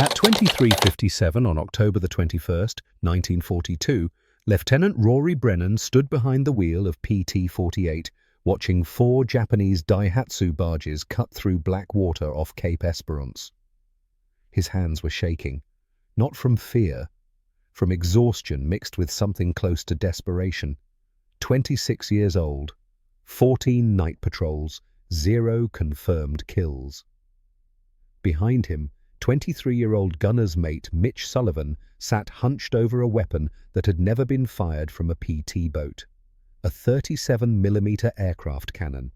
At 23:57 on October the 21st, 1942, Lieutenant Rory Brennan stood behind the wheel of PT-48, watching 4 Japanese Daihatsu barges cut through black water off Cape Esperance. His hands were shaking, not from fear, from exhaustion mixed with something close to desperation. 26 years old, 14 night patrols, 0 confirmed kills. Behind him, 23-year-old gunner's mate Mitch Sullivan sat hunched over a weapon that had never been fired from a PT boat, a 37mm aircraft cannon.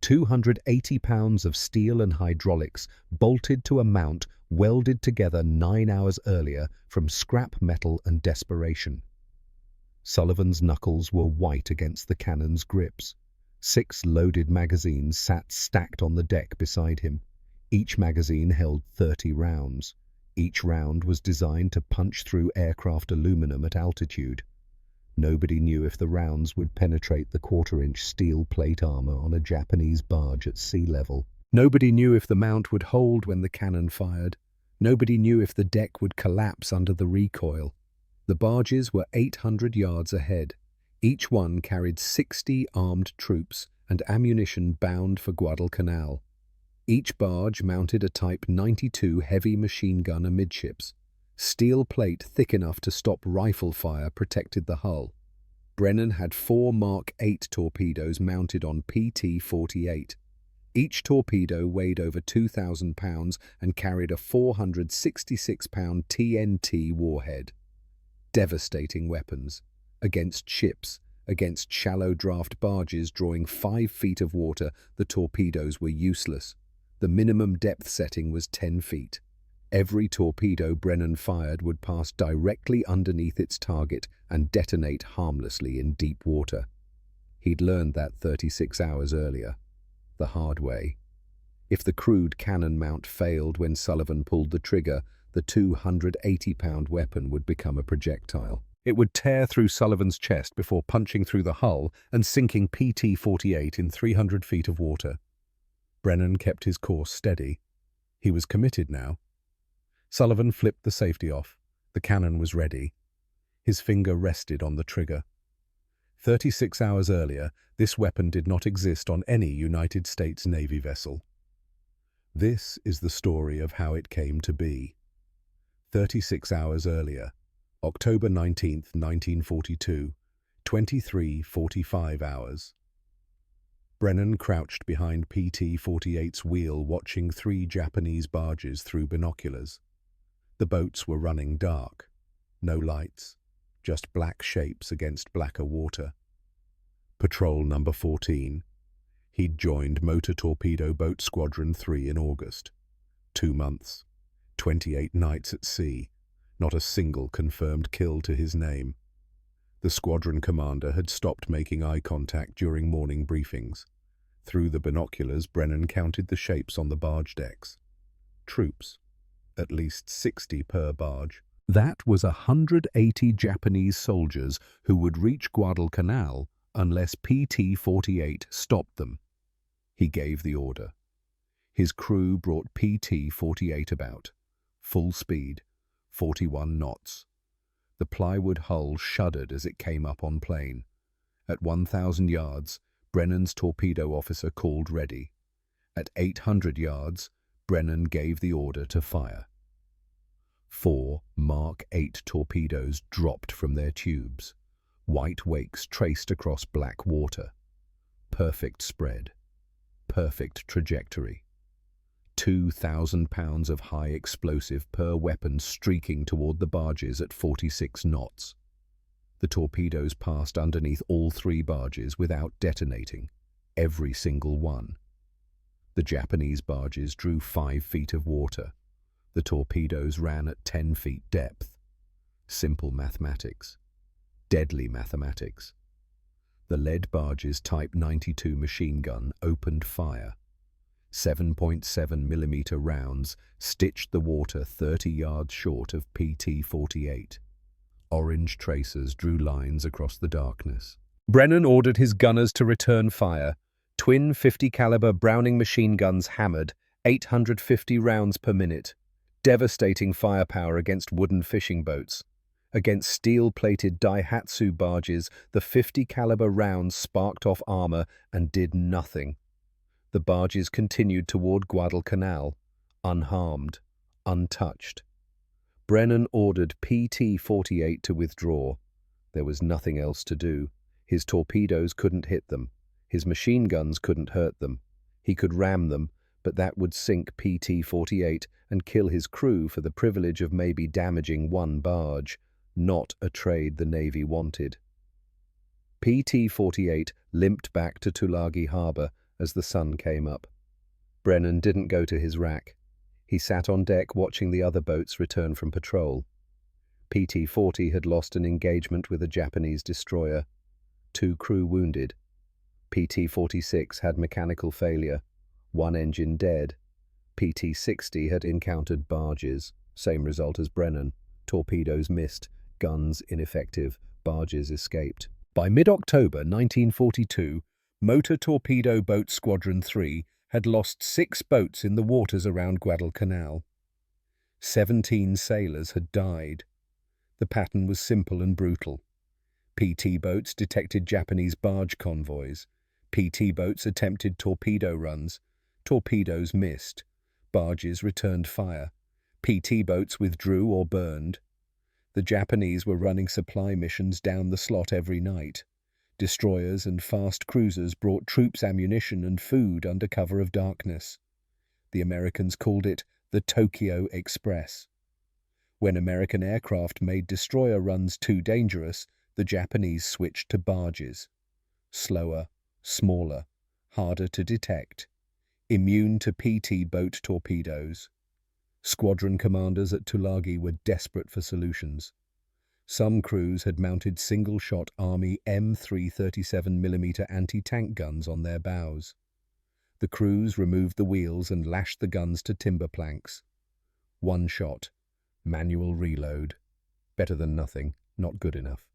280 pounds of steel and hydraulics bolted to a mount welded together 9 hours earlier from scrap metal and desperation. Sullivan's knuckles were white against the cannon's grips. 6 loaded magazines sat stacked on the deck beside him. Each magazine held 30 rounds. Each round was designed to punch through aircraft aluminum at altitude. Nobody knew if the rounds would penetrate the quarter-inch steel plate armor on a Japanese barge at sea level. Nobody knew if the mount would hold when the cannon fired. Nobody knew if the deck would collapse under the recoil. The barges were 800 yards ahead. Each one carried 60 armed troops and ammunition bound for Guadalcanal. Each barge mounted a Type 92 heavy machine gun amidships. Steel plate thick enough to stop rifle fire protected the hull. Brennan had 4 Mark 8 torpedoes mounted on PT-48. Each torpedo weighed over 2,000 pounds and carried a 466-pound TNT warhead. Devastating weapons. Against ships, against shallow draft barges drawing 5 feet of water, the torpedoes were useless. The minimum depth setting was 10 feet. Every torpedo Brennan fired would pass directly underneath its target and detonate harmlessly in deep water. He'd learned that 36 hours earlier, the hard way. If the crude cannon mount failed when Sullivan pulled the trigger, the 280-pound weapon would become a projectile. It would tear through Sullivan's chest before punching through the hull and sinking PT-48 in 300 feet of water. Brennan kept his course steady. He was committed now. Sullivan flipped the safety off. The cannon was ready. His finger rested on the trigger. 36 hours earlier, this weapon did not exist on any United States Navy vessel. This is the story of how it came to be. 36 hours earlier, October 19, 1942, 23:45 hours. Brennan crouched behind PT-48's wheel watching 3 Japanese barges through binoculars. The boats were running dark. No lights, just black shapes against blacker water. Patrol number 14. He'd joined Motor Torpedo Boat Squadron 3 in August. 2 months, 28 nights at sea, not a single confirmed kill to his name. The squadron commander had stopped making eye contact during morning briefings. Through the binoculars, Brennan counted the shapes on the barge decks. Troops, at least 60 per barge. That was 180 Japanese soldiers who would reach Guadalcanal unless PT-48 stopped them. He gave the order. His crew brought PT-48 about. Full speed, 41 knots. The plywood hull shuddered as it came up on plane. At 1,000 yards, Brennan's torpedo officer called ready. At 800 yards, Brennan gave the order to fire. 4 Mark 8 torpedoes dropped from their tubes. White wakes traced across black water. Perfect spread. Perfect trajectory. 2,000 pounds of high explosive per weapon streaking toward the barges at 46 knots. The torpedoes passed underneath all 3 barges without detonating, every single one. The Japanese barges drew 5 feet of water. The torpedoes ran at 10 feet depth. Simple mathematics. Deadly mathematics. The lead barge's Type 92 machine gun opened fire. 7.7mm rounds stitched the water 30 yards short of PT-48. Orange tracers drew lines across the darkness. Brennan ordered his gunners to return fire. Twin 50-caliber Browning machine guns hammered, 850 rounds per minute. Devastating firepower against wooden fishing boats. Against steel-plated Daihatsu barges, the 50 caliber rounds sparked off armor and did nothing. The barges continued toward Guadalcanal, unharmed, untouched. Brennan ordered PT-48 to withdraw. There was nothing else to do. His torpedoes couldn't hit them. His machine guns couldn't hurt them. He could ram them, but that would sink PT-48 and kill his crew for the privilege of maybe damaging one barge, not a trade the Navy wanted. PT-48 limped back to Tulagi Harbor as the sun came up. Brennan didn't go to his rack. He sat on deck watching the other boats return from patrol. PT-40 had lost an engagement with a Japanese destroyer. 2 crew wounded. PT-46 had mechanical failure. 1 engine dead. PT-60 had encountered barges. Same result as Brennan. Torpedoes missed. Guns ineffective. Barges escaped. By mid-October 1942, Motor Torpedo Boat Squadron 3 had lost 6 boats in the waters around Guadalcanal. 17 sailors had died. The pattern was simple and brutal. PT boats detected Japanese barge convoys. PT boats attempted torpedo runs. Torpedoes missed. Barges returned fire. PT boats withdrew or burned. The Japanese were running supply missions down the slot every night. Destroyers and fast cruisers brought troops ammunition and food under cover of darkness. The Americans called it the Tokyo Express. When American aircraft made destroyer runs too dangerous, the Japanese switched to barges. Slower, smaller, harder to detect, immune to PT boat torpedoes. Squadron commanders at Tulagi were desperate for solutions. Some crews had mounted single-shot Army M337mm anti-tank guns on their bows. The crews removed the wheels and lashed the guns to timber planks. 1 shot. Manual reload. Better than nothing, not good enough.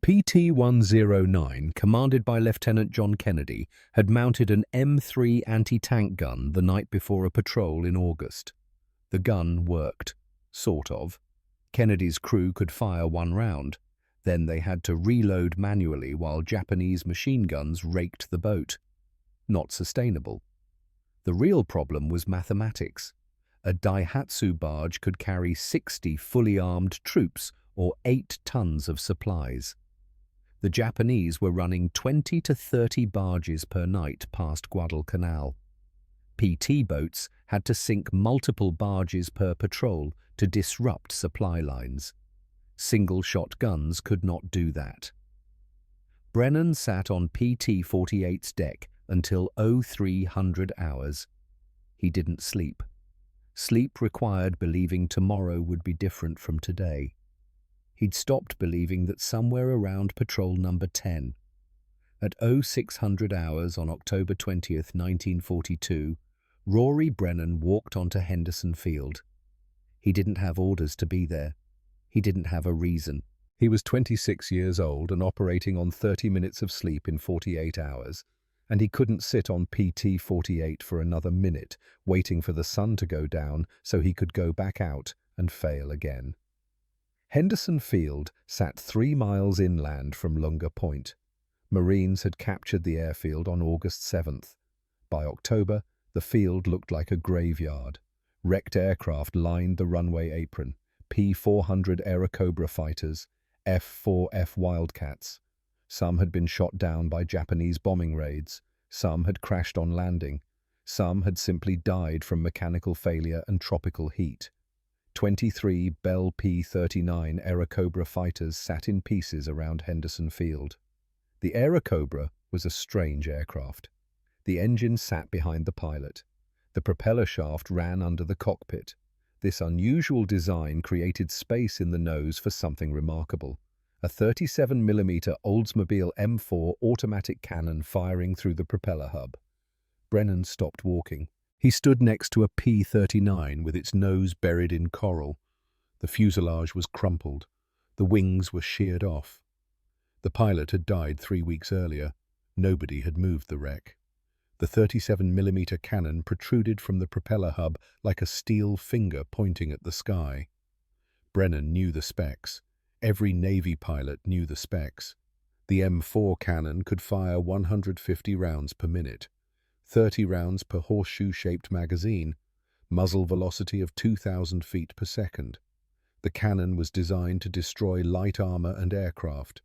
PT-109, commanded by Lieutenant John Kennedy, had mounted an M3 anti-tank gun the night before a patrol in August. The gun worked, sort of. Kennedy's crew could fire 1 round. Then they had to reload manually while Japanese machine guns raked the boat. Not sustainable. The real problem was mathematics. A Daihatsu barge could carry 60 fully armed troops or 8 tons of supplies. The Japanese were running 20 to 30 barges per night past Guadalcanal. PT boats had to sink multiple barges per patrol to disrupt supply lines. Single-shot guns could not do that. Brennan sat on PT-48's deck until 0300 hours. He didn't sleep. Sleep required believing tomorrow would be different from today. He'd stopped believing that somewhere around patrol number 10. At 0600 hours on October 20th, 1942, Rory Brennan walked onto Henderson Field. He didn't have orders to be there. He didn't have a reason. He was 26 years old and operating on 30 minutes of sleep in 48 hours, and he couldn't sit on PT-48 for another minute, waiting for the sun to go down so he could go back out and fail again. Henderson Field sat 3 miles inland from Lunga Point. Marines had captured the airfield on August 7th. By October, the field looked like a graveyard. Wrecked aircraft lined the runway apron. P-400 Airacobra fighters, F-4F Wildcats. Some had been shot down by Japanese bombing raids. Some had crashed on landing. Some had simply died from mechanical failure and tropical heat. 23 Bell P-39 Airacobra fighters sat in pieces around Henderson Field. The Airacobra was a strange aircraft. The engine sat behind the pilot. The propeller shaft ran under the cockpit. This unusual design created space in the nose for something remarkable. A 37mm Oldsmobile M4 automatic cannon firing through the propeller hub. Brennan stopped walking. He stood next to a P-39 with its nose buried in coral. The fuselage was crumpled. The wings were sheared off. The pilot had died 3 weeks earlier. Nobody had moved the wreck. The 37mm cannon protruded from the propeller hub like a steel finger pointing at the sky. Brennan knew the specs. Every Navy pilot knew the specs. The M4 cannon could fire 150 rounds per minute, 30 rounds per horseshoe-shaped magazine, muzzle velocity of 2,000 feet per second. The cannon was designed to destroy light armor and aircraft,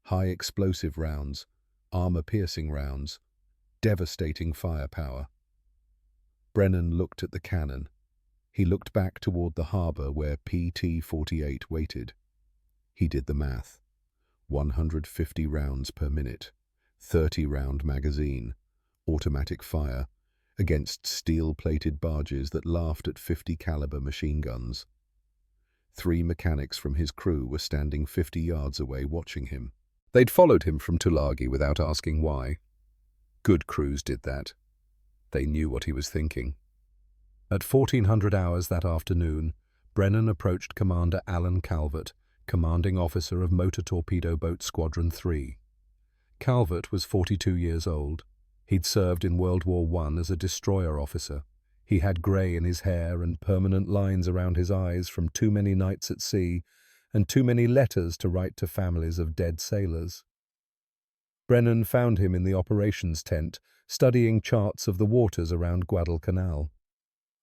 high explosive rounds, armor-piercing rounds, devastating firepower. Brennan looked at the cannon. He looked back toward the harbor where PT-48 waited. He did the math. 150 rounds per minute, 30-round magazine, automatic fire, against steel-plated barges that laughed at 50-caliber machine guns. 3 mechanics from his crew were standing 50 yards away watching him. They'd followed him from Tulagi without asking why. Good crews did that. They knew what he was thinking. At 1400 hours that afternoon, Brennan approached Commander Alan Calvert, commanding officer of Motor Torpedo Boat Squadron 3. Calvert was 42 years old. He'd served in World War I as a destroyer officer. He had grey in his hair and permanent lines around his eyes from too many nights at sea and too many letters to write to families of dead sailors. Brennan found him in the operations tent, studying charts of the waters around Guadalcanal.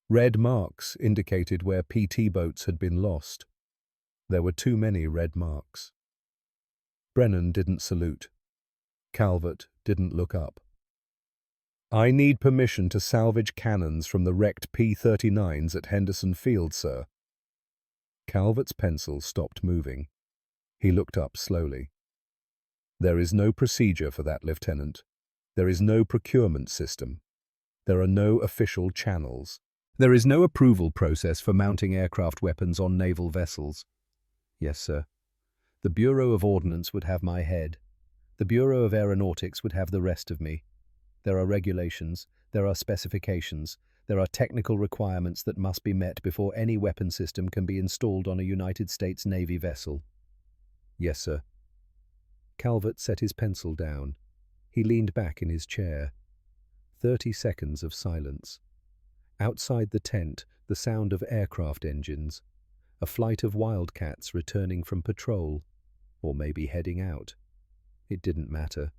Red marks indicated where PT boats had been lost. There were too many red marks. Brennan didn't salute. Calvert didn't look up. "I need permission to salvage cannons from the wrecked P-39s at Henderson Field, sir." Calvert's pencil stopped moving. He looked up slowly. "There is no procedure for that, Lieutenant. There is no procurement system. There are no official channels. There is no approval process for mounting aircraft weapons on naval vessels." "Yes, sir. The Bureau of Ordnance would have my head. The Bureau of Aeronautics would have the rest of me. There are regulations, there are specifications, there are technical requirements that must be met before any weapon system can be installed on a United States Navy vessel." "Yes, sir." Calvert set his pencil down. He leaned back in his chair. 30 seconds of silence. Outside the tent, the sound of aircraft engines. A flight of wildcats returning from patrol, or maybe heading out. It didn't matter.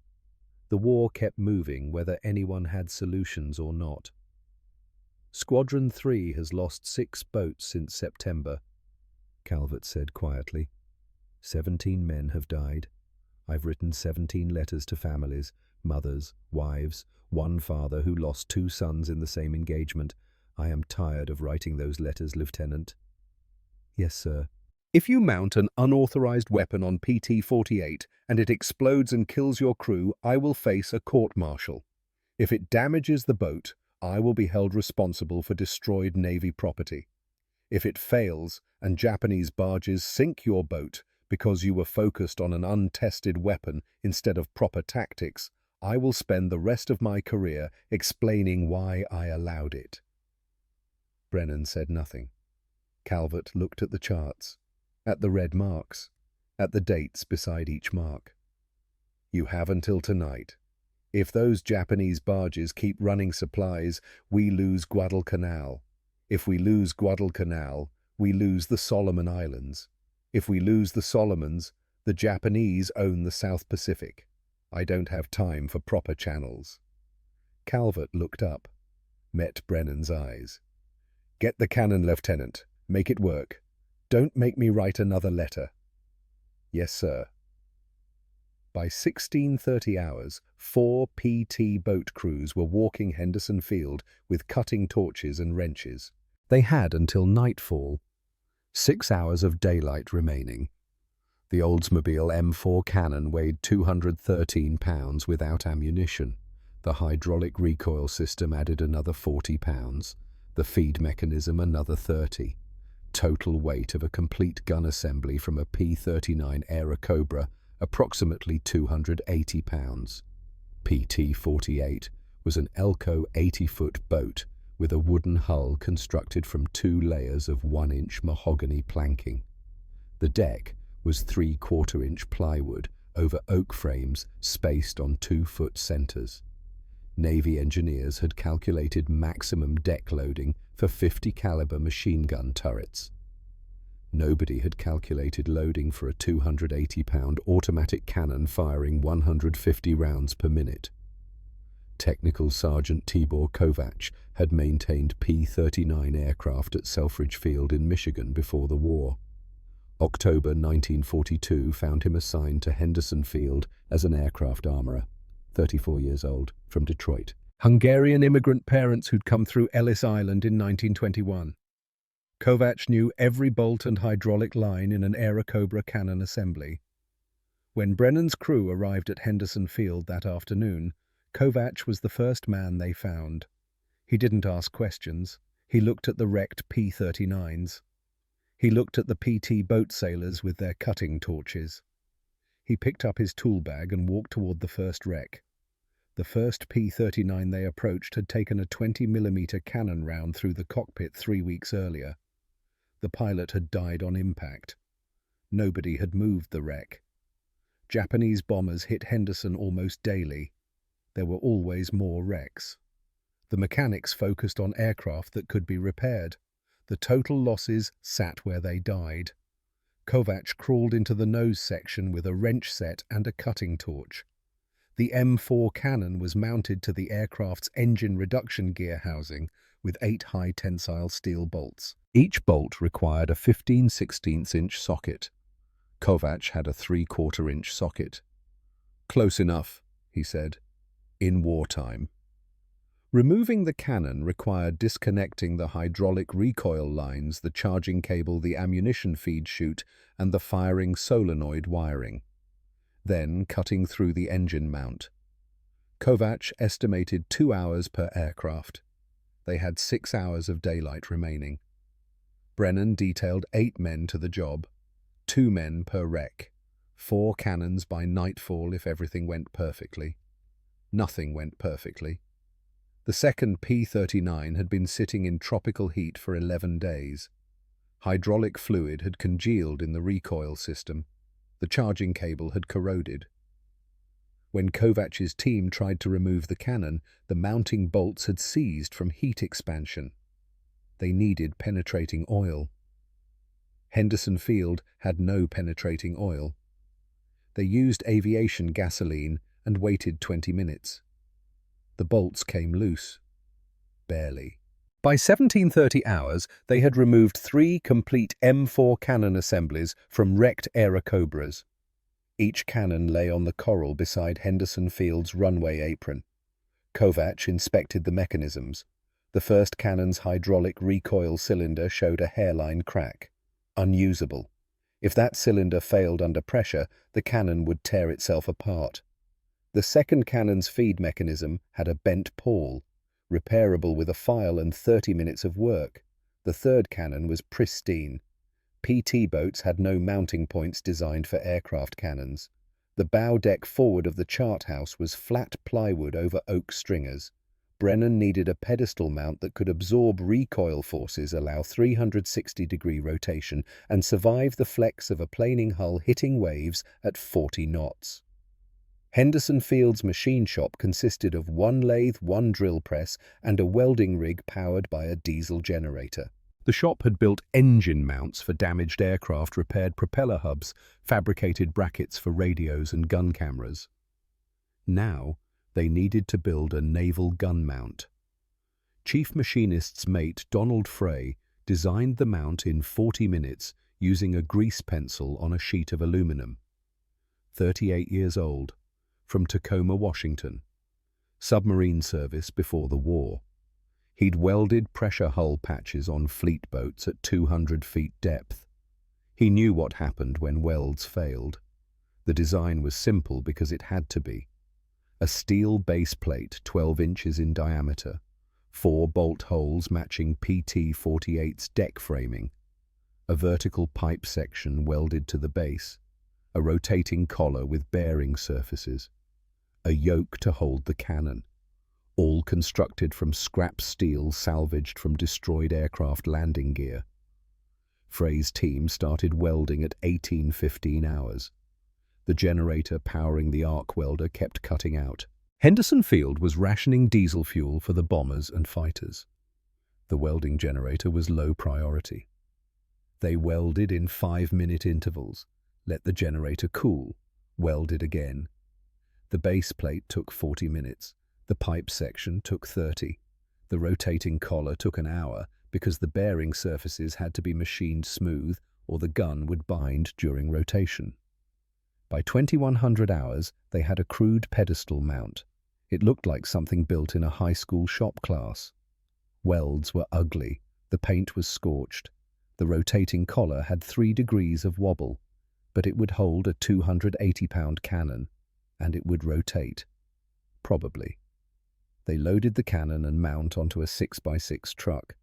The war kept moving whether anyone had solutions or not. "Squadron 3 has lost 6 boats since September," Calvert said quietly. 17 men have died. I've written 17 letters to families, mothers, wives, one father who lost 2 sons in the same engagement. I am tired of writing those letters, Lieutenant." "Yes, sir." "If you mount an unauthorized weapon on PT-48 and it explodes and kills your crew, I will face a court-martial. If it damages the boat, I will be held responsible for destroyed Navy property. If it fails and Japanese barges sink your boat because you were focused on an untested weapon instead of proper tactics, I will spend the rest of my career explaining why I allowed it." Brennan said nothing. Calvert looked at the charts, at the red marks, at the dates beside each mark. "You have until tonight. If those Japanese barges keep running supplies, we lose Guadalcanal. If we lose Guadalcanal, we lose the Solomon Islands. If we lose the Solomons, the Japanese own the South Pacific. I don't have time for proper channels." Calvert looked up, met Brennan's eyes. "Get the cannon, Lieutenant. Make it work. Don't make me write another letter." "Yes, sir." By 1630 hours, 4 PT boat crews were walking Henderson Field with cutting torches and wrenches. They had until nightfall. 6 hours of daylight remaining. The Oldsmobile M4 cannon weighed 213 pounds without ammunition. The hydraulic recoil system added another 40 pounds. The feed mechanism another 30. Total weight of a complete gun assembly from a P-39 Airacobra, approximately 280 pounds. PT-48 was an Elco 80-foot boat with a wooden hull constructed from 2 layers of 1-inch mahogany planking. The deck was 3/4-inch plywood over oak frames spaced on 2-foot centers. Navy engineers had calculated maximum deck loading for 50 caliber machine gun turrets. Nobody had calculated loading for a 280-pound automatic cannon firing 150 rounds per minute. Technical Sergeant Tibor Kovac had maintained P-39 aircraft at Selfridge Field in Michigan before the war. October 1942 found him assigned to Henderson Field as an aircraft armorer, 34 years old, from Detroit. Hungarian immigrant parents who'd come through Ellis Island in 1921. Kovac knew every bolt and hydraulic line in an Airacobra cannon assembly. When Brennan's crew arrived at Henderson Field that afternoon, Kovac was the first man they found. He didn't ask questions. He looked at the wrecked P-39s. He looked at the PT boat sailors with their cutting torches. He picked up his tool bag and walked toward the first wreck. The first P-39 they approached had taken a 20mm cannon round through the cockpit 3 weeks earlier. The pilot had died on impact. Nobody had moved the wreck. Japanese bombers hit Henderson almost daily. There were always more wrecks. The mechanics focused on aircraft that could be repaired. The total losses sat where they died. Kovac crawled into the nose section with a wrench set and a cutting torch. The M4 cannon was mounted to the aircraft's engine reduction gear housing with 8 high-tensile steel bolts. Each bolt required a 15/16" socket. Kovac had a 3/4" socket. "Close enough," he said. "In wartime." Removing the cannon required disconnecting the hydraulic recoil lines, the charging cable, the ammunition feed chute, and the firing solenoid wiring. Then cutting through the engine mount. Kovac estimated 2 hours per aircraft. They had 6 hours of daylight remaining. Brennan detailed 8 men to the job, 2 men per wreck, 4 cannons by nightfall if everything went perfectly. Nothing went perfectly. The second P-39 had been sitting in tropical heat for 11 days. Hydraulic fluid had congealed in the recoil system. The charging cable had corroded. When Kovac's team tried to remove the cannon, the mounting bolts had seized from heat expansion. They needed penetrating oil. Henderson Field had no penetrating oil. They used aviation gasoline and waited 20 minutes. The bolts came loose. Barely. By 17:30 hours, they had removed 3 complete M4 cannon assemblies from wrecked Airacobras. Each cannon lay on the coral beside Henderson Field's runway apron. Kovac inspected the mechanisms. The first cannon's hydraulic recoil cylinder showed a hairline crack. Unusable. If that cylinder failed under pressure, the cannon would tear itself apart. The second cannon's feed mechanism had a bent pawl, repairable with a file and 30 minutes of work. The third cannon was pristine. PT boats had no mounting points designed for aircraft cannons. The bow deck forward of the chart house was flat plywood over oak stringers. Brennan needed a pedestal mount that could absorb recoil forces, allow 360-degree rotation, and survive the flex of a planing hull hitting waves at 40 knots. Henderson Field's machine shop consisted of 1 lathe, 1 drill press, and a welding rig powered by a diesel generator. The shop had built engine mounts for damaged aircraft, repaired propeller hubs, fabricated brackets for radios and gun cameras. Now, they needed to build a naval gun mount. Chief Machinist's mate Donald Frey designed the mount in 40 minutes using a grease pencil on a sheet of aluminum. 38 years old, from Tacoma, Washington. Submarine service before the war. He'd welded pressure hull patches on fleet boats at 200 feet depth. He knew what happened when welds failed. The design was simple because it had to be. A steel base plate 12 inches in diameter, 4 bolt holes matching PT-48's deck framing, a vertical pipe section welded to the base, a rotating collar with bearing surfaces, a yoke to hold the cannon, all constructed from scrap steel salvaged from destroyed aircraft landing gear. Frey's team started welding at 18:15 hours. The generator powering the arc welder kept cutting out. Henderson Field was rationing diesel fuel for the bombers and fighters. The welding generator was low priority. They welded in 5-minute intervals, let the generator cool, welded again. The base plate took 40 minutes, the pipe section took 30. The rotating collar took an hour because the bearing surfaces had to be machined smooth or the gun would bind during rotation. By 2100 hours, they had a crude pedestal mount. It looked like something built in a high school shop class. Welds were ugly, the paint was scorched. The rotating collar had 3 degrees of wobble, but it would hold a 280-pound cannon, and it would rotate. Probably. They loaded the cannon and mount onto a 6x6 truck.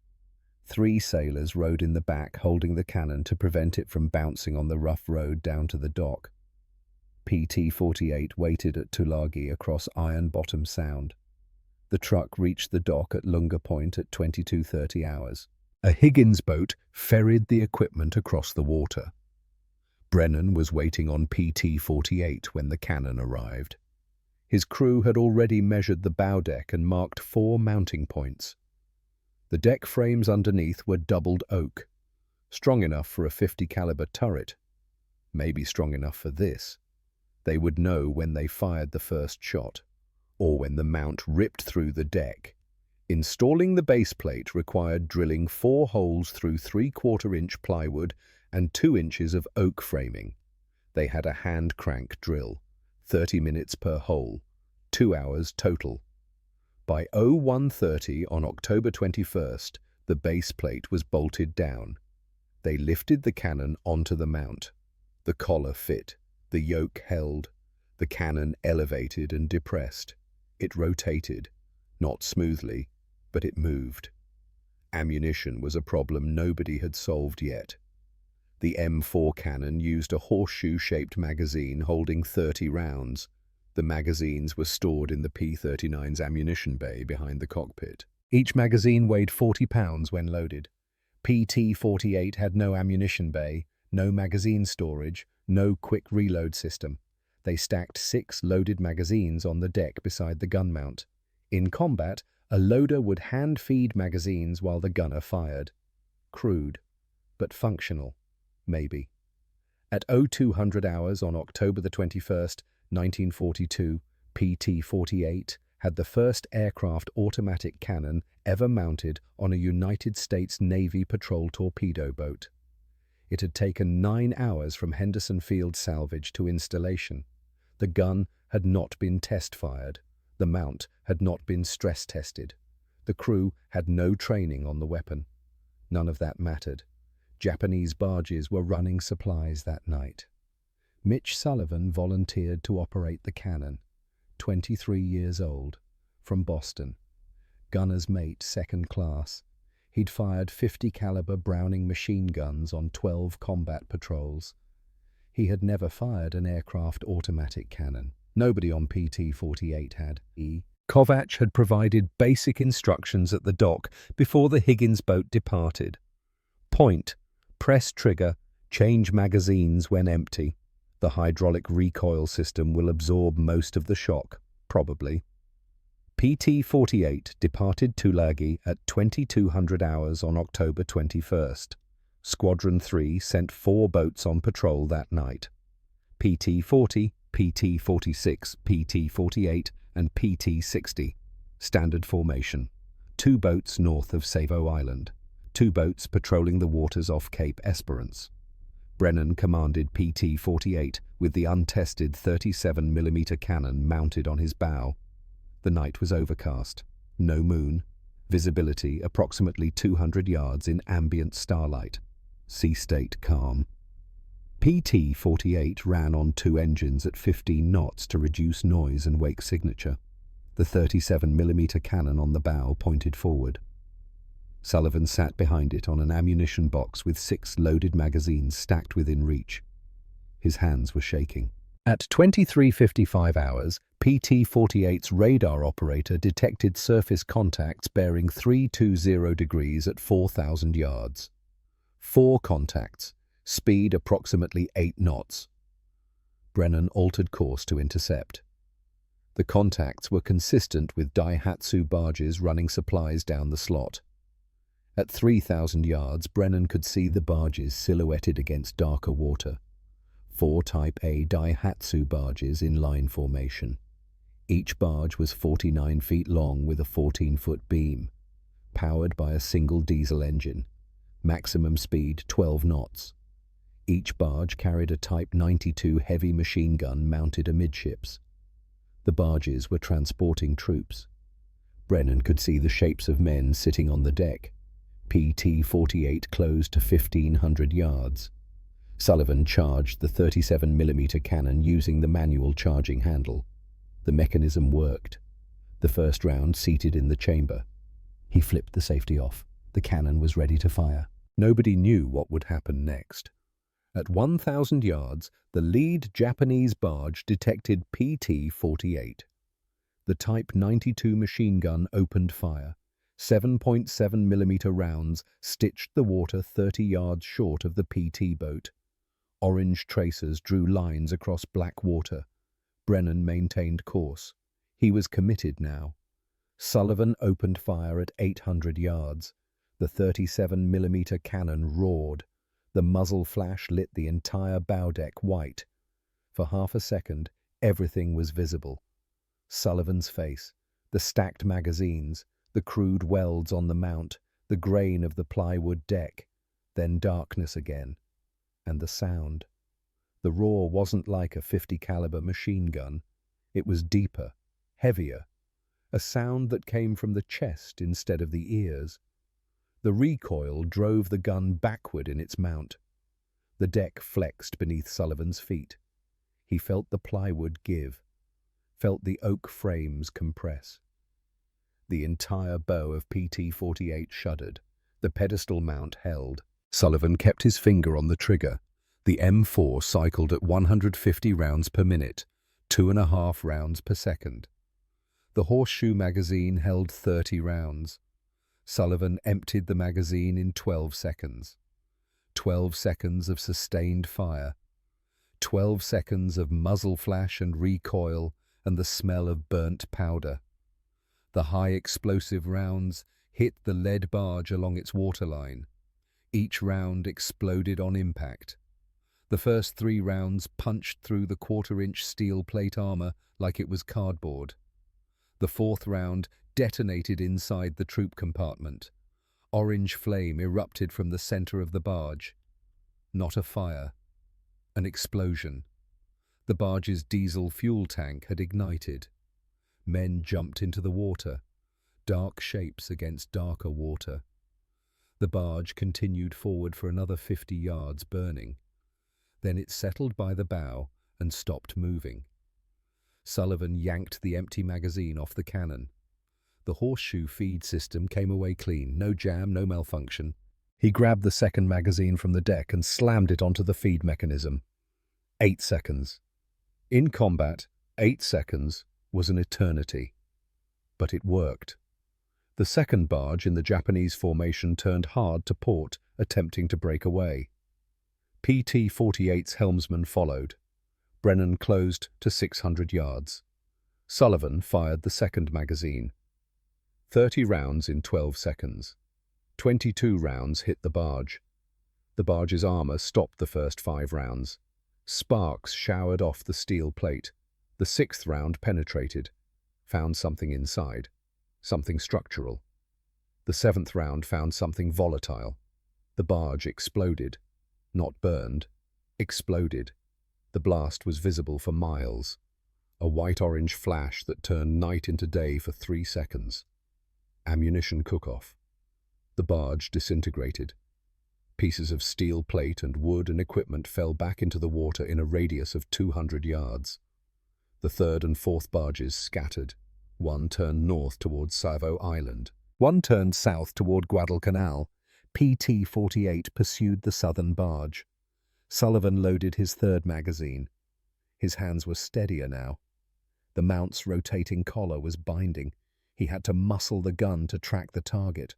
3 sailors rode in the back holding the cannon to prevent it from bouncing on the rough road down to the dock. PT-48 waited at Tulagi across Iron Bottom Sound. The truck reached the dock at Lunga Point at 22:30 hours. A Higgins boat ferried the equipment across the water. Brennan was waiting on PT-48 when the cannon arrived. His crew had already measured the bow deck and marked 4 mounting points. The deck frames underneath were doubled oak, strong enough for a .50 caliber turret. Maybe strong enough for this. They would know when they fired the first shot, or when the mount ripped through the deck. Installing the base plate required drilling 4 holes through 3/4-inch plywood and 2 inches of oak framing. They had a hand crank drill, 30 minutes per hole, 2 hours total. By 01:30 on October 21st, the base plate was bolted down. They lifted the cannon onto the mount. The collar fit, the yoke held, the cannon elevated and depressed. It rotated, not smoothly, but it moved. Ammunition was a problem nobody had solved yet. The M4 cannon used a horseshoe-shaped magazine holding 30 rounds. The magazines were stored in the P-39's ammunition bay behind the cockpit. Each magazine weighed 40 pounds when loaded. PT-48 had no ammunition bay, no magazine storage, no quick reload system. They stacked 6 loaded magazines on the deck beside the gun mount. In combat, a loader would hand-feed magazines while the gunner fired. Crude, but functional, maybe. At 0200 hours on October the 21st, 1942, PT-48 had the first aircraft automatic cannon ever mounted on a United States Navy patrol torpedo boat. It had taken 9 hours from Henderson Field salvage to installation. The gun had not been test-fired. The mount had not been stress-tested. The crew had no training on the weapon. None of that mattered. Japanese barges were running supplies that night. Mitch Sullivan volunteered to operate the cannon, 23 years old, from Boston. Gunner's mate, second class. He'd fired .50 caliber Browning machine guns on 12 combat patrols. He had never fired an aircraft automatic cannon. Nobody on PT-48 had. Kovacs had provided basic instructions at the dock before the Higgins boat departed. Point, press trigger, change magazines when empty. The hydraulic recoil system will absorb most of the shock, probably. PT-48 departed Tulagi at 2200 hours on October 21st. Squadron 3 sent 4 boats on patrol that night. PT-40, PT-46, PT-48, and PT-60. Standard formation. 2 boats north of Savo Island. 2 boats patrolling the waters off Cape Esperance. Brennan commanded PT-48 with the untested 37mm cannon mounted on his bow. The night was overcast, no moon, visibility approximately 200 yards in ambient starlight. Sea state calm. PT-48 ran on 2 engines at 15 knots to reduce noise and wake signature. The 37mm cannon on the bow pointed forward. Sullivan sat behind it on an ammunition box with 6 loaded magazines stacked within reach. His hands were shaking. At 23:55 hours, PT-48's radar operator detected surface contacts bearing 320 degrees at 4,000 yards. 4 contacts, speed approximately 8 knots. Brennan altered course to intercept. The contacts were consistent with Daihatsu barges running supplies down the slot. At 3,000 yards, Brennan could see the barges silhouetted against darker water. 4 Type A Daihatsu barges in line formation. Each barge was 49 feet long with a 14-foot beam, powered by a single diesel engine. Maximum speed 12 knots. Each barge carried a Type 92 heavy machine gun mounted amidships. The barges were transporting troops. Brennan could see the shapes of men sitting on the deck. PT-48 closed to 1,500 yards. Sullivan charged the 37mm cannon using the manual charging handle. The mechanism worked. The first round seated in the chamber. He flipped the safety off. The cannon was ready to fire. Nobody knew what would happen next. At 1,000 yards, the lead Japanese barge detected PT-48. The Type 92 machine gun opened fire. 7.7mm rounds stitched the water 30 yards short of the PT boat. Orange tracers drew lines across black water. Brennan maintained course. He was committed now. Sullivan opened fire at 800 yards. The 37mm cannon roared. The muzzle flash lit the entire bow deck white. For half a second, everything was visible. Sullivan's face, the stacked magazines, the crude welds on the mount, the grain of the plywood deck, then darkness again. And the sound. The roar wasn't like a .50 caliber machine gun. It was deeper, heavier, a sound that came from the chest instead of the ears. The recoil drove the gun backward in its mount. The deck flexed beneath Sullivan's feet. He felt the plywood give, felt the oak frames compress. The entire bow of PT-48 shuddered. The pedestal mount held. Sullivan kept his finger on the trigger. The M4 cycled at 150 rounds per minute, 2.5 rounds per second. The horseshoe magazine held 30 rounds. Sullivan emptied the magazine in 12 seconds. 12 seconds of sustained fire. 12 seconds of muzzle flash and recoil and the smell of burnt powder. The high explosive rounds hit the lead barge along its waterline. Each round exploded on impact. The first 3 rounds punched through the 1/4-inch steel plate armor like it was cardboard. The 4th round detonated inside the troop compartment. Orange flame erupted from the center of the barge. Not a fire. An explosion. The barge's diesel fuel tank had ignited. Men jumped into the water. Dark shapes against darker water. The barge continued forward for another 50 yards, burning. Then it settled by the bow and stopped moving. Sullivan yanked the empty magazine off the cannon. The horseshoe feed system came away clean, no jam, no malfunction. He grabbed the second magazine from the deck and slammed it onto the feed mechanism. 8 seconds. In combat, 8 seconds was an eternity. But it worked. The second barge in the Japanese formation turned hard to port, attempting to break away. PT-48's helmsman followed. Brennan closed to 600 yards. Sullivan fired the second magazine. 30 rounds in 12 seconds. 22 rounds hit the barge. The barge's armor stopped the first 5 rounds. Sparks showered off the steel plate. The 6th round penetrated, found something inside, something structural. The 7th round found something volatile. The barge exploded. Not burned, exploded. The blast was visible for miles. A white-orange flash that turned night into day for 3 seconds. Ammunition cook-off. The barge disintegrated. Pieces of steel plate and wood and equipment fell back into the water in a radius of 200 yards. The 3rd and 4th barges scattered. One turned north toward Savo Island. One turned south toward Guadalcanal. PT-48 pursued the southern barge. Sullivan loaded his 3rd magazine. His hands were steadier now. The mount's rotating collar was binding. He had to muscle the gun to track the target.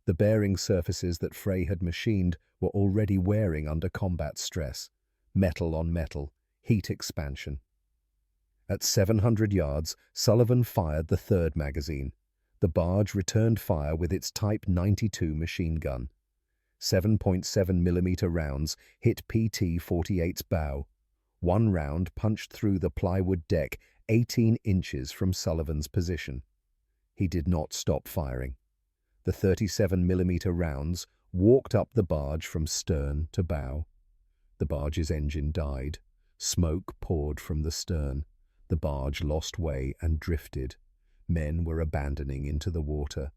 The bearing surfaces that Frey had machined were already wearing under combat stress. Metal on metal, heat expansion. At 700 yards, Sullivan fired the third magazine. The barge returned fire with its Type 92 machine gun. 7.7mm rounds hit PT-48's bow. One round punched through the plywood deck 18 inches from Sullivan's position. He did not stop firing. The 37mm rounds walked up the barge from stern to bow. The barge's engine died. Smoke poured from the stern. The barge lost way and drifted. Men were abandoning into the water.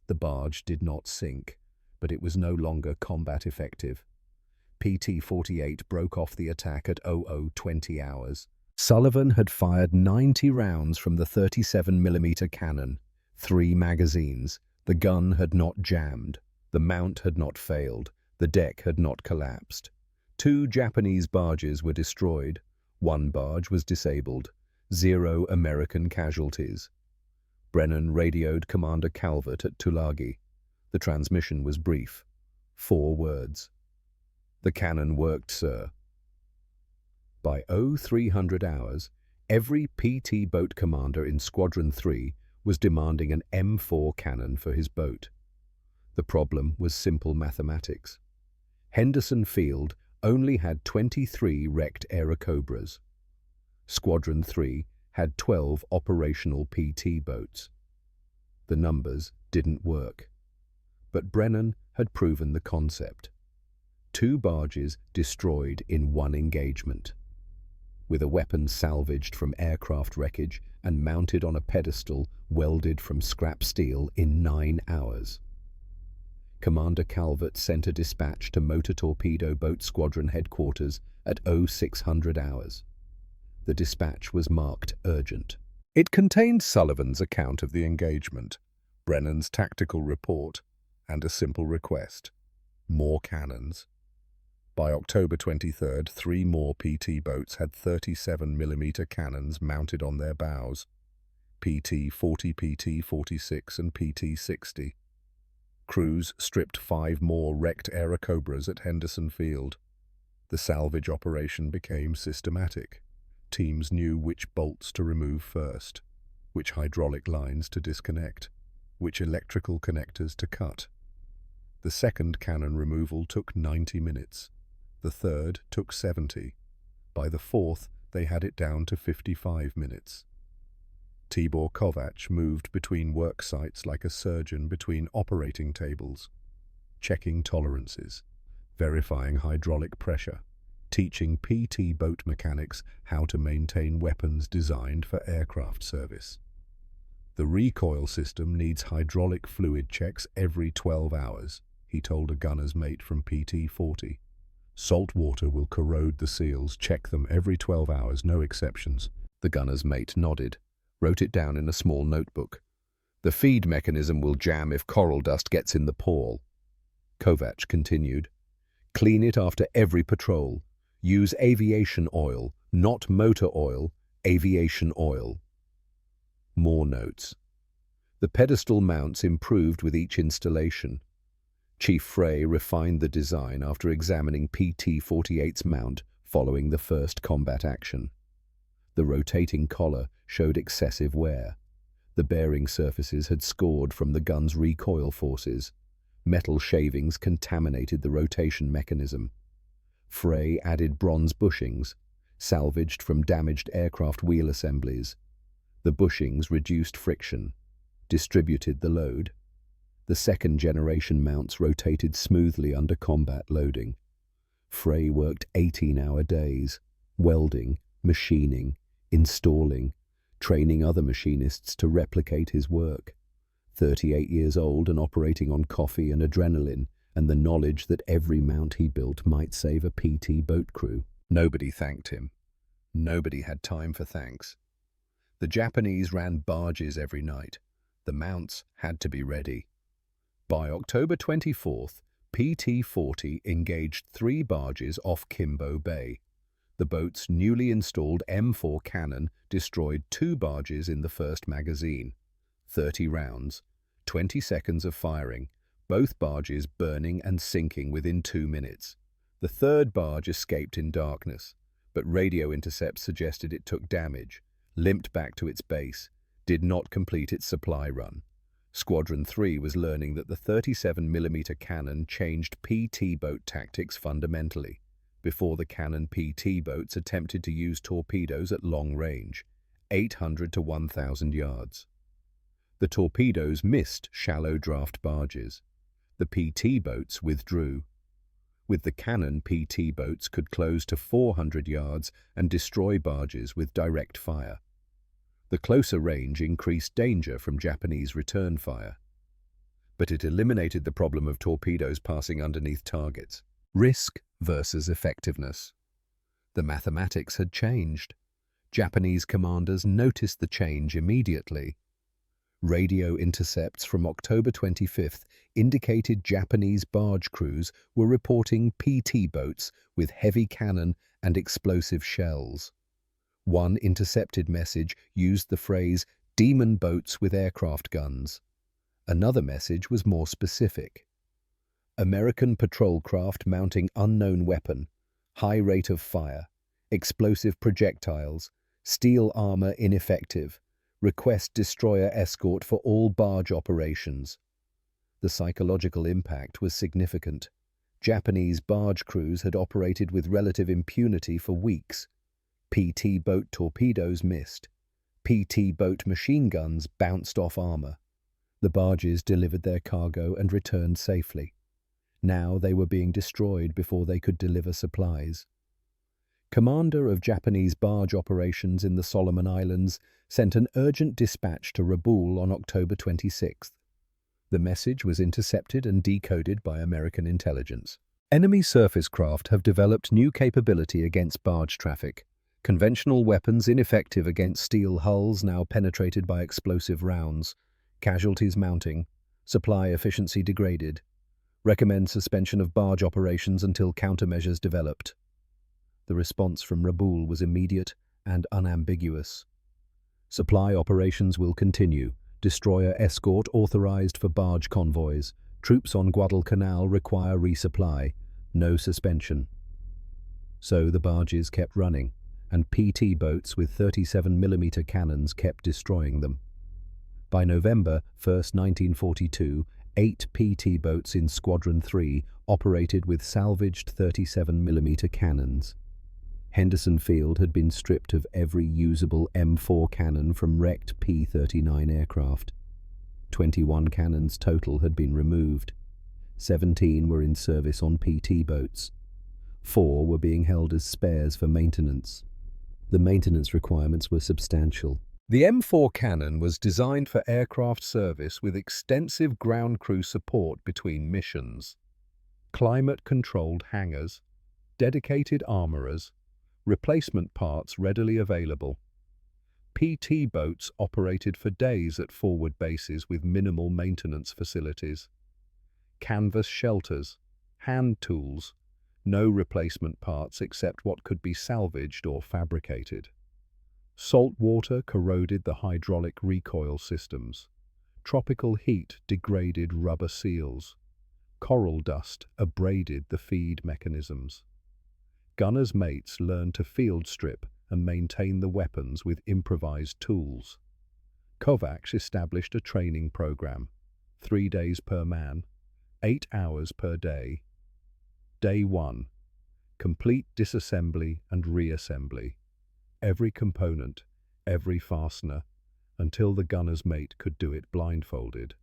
The barge did not sink, but it was no longer combat effective. PT-48 broke off the attack at 00:20 hours. Sullivan had fired 90 rounds from the 37mm cannon, 3 magazines. The gun had not jammed. The mount had not failed. The deck had not collapsed. 2 Japanese barges were destroyed. 1 barge was disabled. 0 American casualties. Brennan radioed Commander Calvert at Tulagi. The transmission was brief. 4 words. "The cannon worked, sir." By 0300 hours, every PT boat commander in Squadron 3 was demanding an M4 cannon for his boat. The problem was simple mathematics. Henderson Field only had 23 wrecked Airacobras. Squadron 3 had 12 operational PT boats. The numbers didn't work. But Brennan had proven the concept. 2 barges destroyed in 1 engagement. With a weapon salvaged from aircraft wreckage and mounted on a pedestal welded from scrap steel in 9 hours. Commander Calvert sent a dispatch to Motor Torpedo Boat Squadron headquarters at 0600 hours. The dispatch was marked urgent. It contained Sullivan's account of the engagement, Brennan's tactical report, and a simple request: more cannons. By October 23rd, 3 more PT boats had 37mm cannons mounted on their bows: PT-40, PT-46, and PT-60. Crews stripped 5 more wrecked Airacobras at Henderson Field. The salvage operation became systematic. Teams knew which bolts to remove first, which hydraulic lines to disconnect, which electrical connectors to cut. The second cannon removal took 90 minutes. The third took 70. By the fourth, they had it down to 55 minutes. Tibor Kovac moved between work sites like a surgeon between operating tables, checking tolerances, verifying hydraulic pressure, teaching PT boat mechanics how to maintain weapons designed for aircraft service. The recoil system needs hydraulic fluid checks every 12 hours, he told a gunner's mate from PT-40. Salt water will corrode the seals. Check them every 12 hours, no exceptions. The gunner's mate nodded, wrote it down in a small notebook. The feed mechanism will jam if coral dust gets in the pawl. Kovac continued. Clean it after every patrol. Use aviation oil, not motor oil, aviation oil. More notes. The pedestal mounts improved with each installation. Chief Frey refined the design after examining PT-48's mount following the first combat action. The rotating collar showed excessive wear. The bearing surfaces had scored from the gun's recoil forces. Metal shavings contaminated the rotation mechanism. Frey added bronze bushings, salvaged from damaged aircraft wheel assemblies. The bushings reduced friction, distributed the load. The second-generation mounts rotated smoothly under combat loading. Frey worked 18-hour days, welding, machining, installing, training other machinists to replicate his work. 38 years old and operating on coffee and adrenaline, and the knowledge that every mount he built might save a PT boat crew. Nobody thanked him. Nobody had time for thanks. The Japanese ran barges every night. The mounts had to be ready. By October 24th, PT-40 engaged 3 barges off Kimbo Bay. The boat's newly installed M4 cannon destroyed 2 barges in the first magazine. 30 rounds, 20 seconds of firing, both barges burning and sinking within 2 minutes. The third barge escaped in darkness, but radio intercepts suggested it took damage. limped back to its base, did not complete its supply run. Squadron 3 was learning that the 37mm cannon changed PT boat tactics fundamentally, before the cannon PT boats attempted to use torpedoes at long range, 800 to 1,000 yards. The torpedoes missed shallow draft barges. The PT boats withdrew. With the cannon, PT boats could close to 400 yards and destroy barges with direct fire. The closer range increased danger from Japanese return fire, but it eliminated the problem of torpedoes passing underneath targets. Risk versus effectiveness. The mathematics had changed. Japanese commanders noticed the change immediately. Radio intercepts from October 25th indicated Japanese barge crews were reporting PT boats with heavy cannon and explosive shells. One intercepted message used the phrase "demon boats with aircraft guns." Another message was more specific. American patrol craft mounting unknown weapon, high rate of fire, explosive projectiles, steel armor ineffective, request destroyer escort for all barge operations. The psychological impact was significant. Japanese barge crews had operated with relative impunity for weeks. PT boat torpedoes missed. PT boat machine guns bounced off armor. The barges delivered their cargo and returned safely. Now they were being destroyed before they could deliver supplies. Commander of Japanese barge operations in the Solomon Islands sent an urgent dispatch to Rabaul on October 26th. The message was intercepted and decoded by American intelligence. Enemy surface craft have developed new capability against barge traffic. Conventional weapons ineffective against steel hulls now penetrated by explosive rounds. Casualties mounting. Supply efficiency degraded. Recommend suspension of barge operations until countermeasures developed. The response from Rabaul was immediate and unambiguous. Supply operations will continue. Destroyer escort authorized for barge convoys. Troops on Guadalcanal require resupply. No suspension. So the barges kept running, and PT boats with 37mm cannons kept destroying them. By November 1st, 1942, 8 PT boats in Squadron 3 operated with salvaged 37mm cannons. Henderson Field had been stripped of every usable M4 cannon from wrecked P-39 aircraft. 21 cannons total had been removed. 17 were in service on PT boats. 4 were being held as spares for maintenance. The maintenance requirements were substantial. The M4 cannon was designed for aircraft service with extensive ground crew support between missions. Climate-controlled hangars, dedicated armorers, replacement parts readily available. PT boats operated for days at forward bases with minimal maintenance facilities. Canvas shelters, hand tools, no replacement parts except what could be salvaged or fabricated. Salt water corroded the hydraulic recoil systems. Tropical heat degraded rubber seals. Coral dust abraded the feed mechanisms. Gunners' mates learned to field strip and maintain the weapons with improvised tools. Kovacs established a training program, 3 days per man, 8 hours per day. Day 1. Complete disassembly and reassembly. Every component, every fastener, until the gunner's mate could do it blindfolded.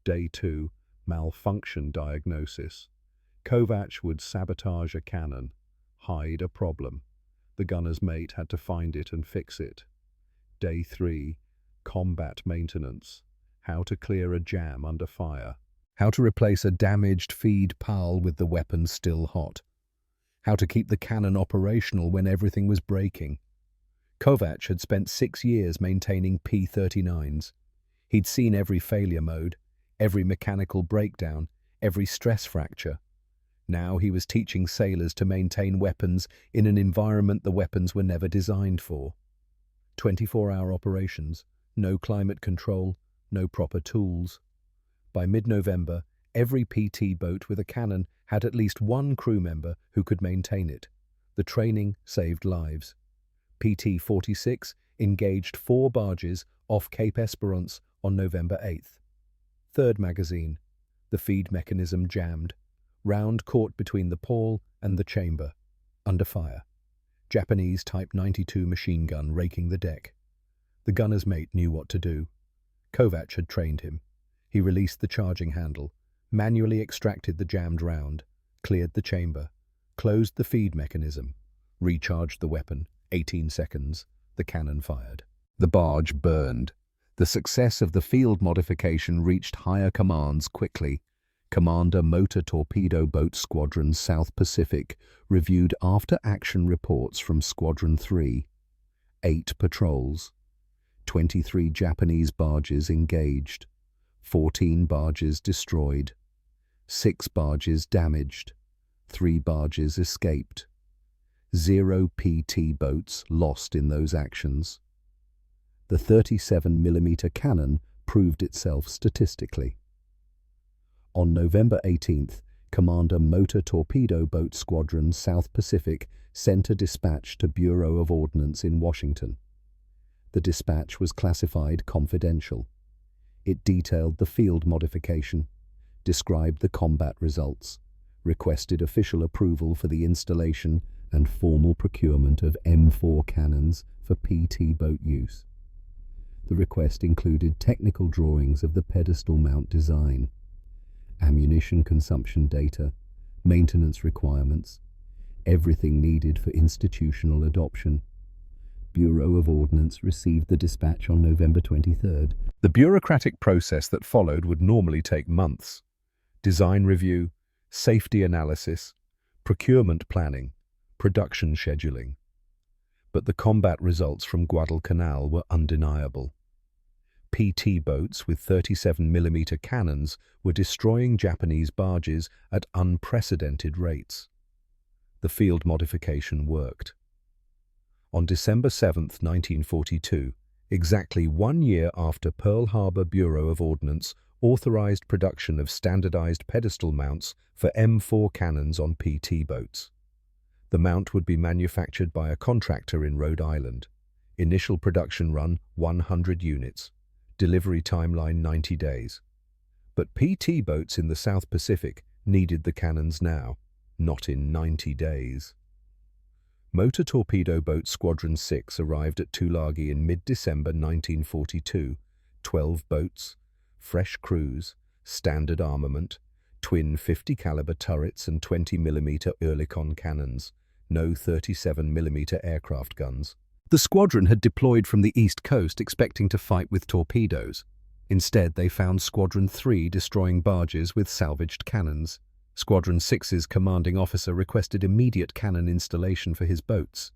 Day 2. Malfunction diagnosis. Kovacs would sabotage a cannon, hide a problem. The gunner's mate had to find it and fix it. Day 3. Combat maintenance. How to clear a jam under fire. How to replace a damaged feed pal with the weapon still hot. How to keep the cannon operational when everything was breaking. Kovacs had spent 6 years maintaining P-39s. He'd seen every failure mode, every mechanical breakdown, every stress fracture. Now he was teaching sailors to maintain weapons in an environment the weapons were never designed for. 24-hour operations, no climate control, no proper tools. By mid-November, every PT boat with a cannon had at least one crew member who could maintain it. The training saved lives. PT-46 engaged 4 barges off Cape Esperance on November 8th. Third magazine. The feed mechanism jammed. Round caught between the pawl and the chamber. Under fire. Japanese Type 92 machine gun raking the deck. The gunner's mate knew what to do. Kovac had trained him. He released the charging handle, manually extracted the jammed round, cleared the chamber, closed the feed mechanism, recharged the weapon. 18 seconds. The cannon fired. The barge burned. The success of the field modification reached higher commands quickly. Commander Motor Torpedo Boat Squadron South Pacific reviewed after-action reports from Squadron 3. 8 patrols. 23 Japanese barges engaged. 14 barges destroyed. 6 barges damaged. 3 barges escaped. 0 PT boats lost in those actions. The 37mm cannon proved itself statistically. On November 18th, Commander Motor Torpedo Boat Squadron South Pacific sent a dispatch to Bureau of Ordnance in Washington. The dispatch was classified confidential. It detailed the field modification, described the combat results, requested official approval for the installation and formal procurement of M4 cannons for PT boat use. The request included technical drawings of the pedestal mount design, ammunition consumption data, maintenance requirements, everything needed for institutional adoption. Bureau of Ordnance received the dispatch on November 23rd. The bureaucratic process that followed would normally take months. Design review, safety analysis, procurement planning, production scheduling. But the combat results from Guadalcanal were undeniable. PT boats with 37mm cannons were destroying Japanese barges at unprecedented rates. The field modification worked. On December 7, 1942, exactly 1 year after Pearl Harbor Bureau of Ordnance authorized production of standardized pedestal mounts for M4 cannons on PT boats. The mount would be manufactured by a contractor in Rhode Island. Initial production run 100 units. Delivery timeline 90 days. But PT boats in the South Pacific needed the cannons now, not in 90 days. Motor Torpedo Boat Squadron 6 arrived at Tulagi in mid-December 1942. 12 boats, fresh crews, standard armament, twin 50 caliber turrets and 20mm Oerlikon cannons, no 37mm aircraft guns. The squadron had deployed from the East Coast expecting to fight with torpedoes. Instead, they found Squadron 3 destroying barges with salvaged cannons. Squadron 6's commanding officer requested immediate cannon installation for his boats.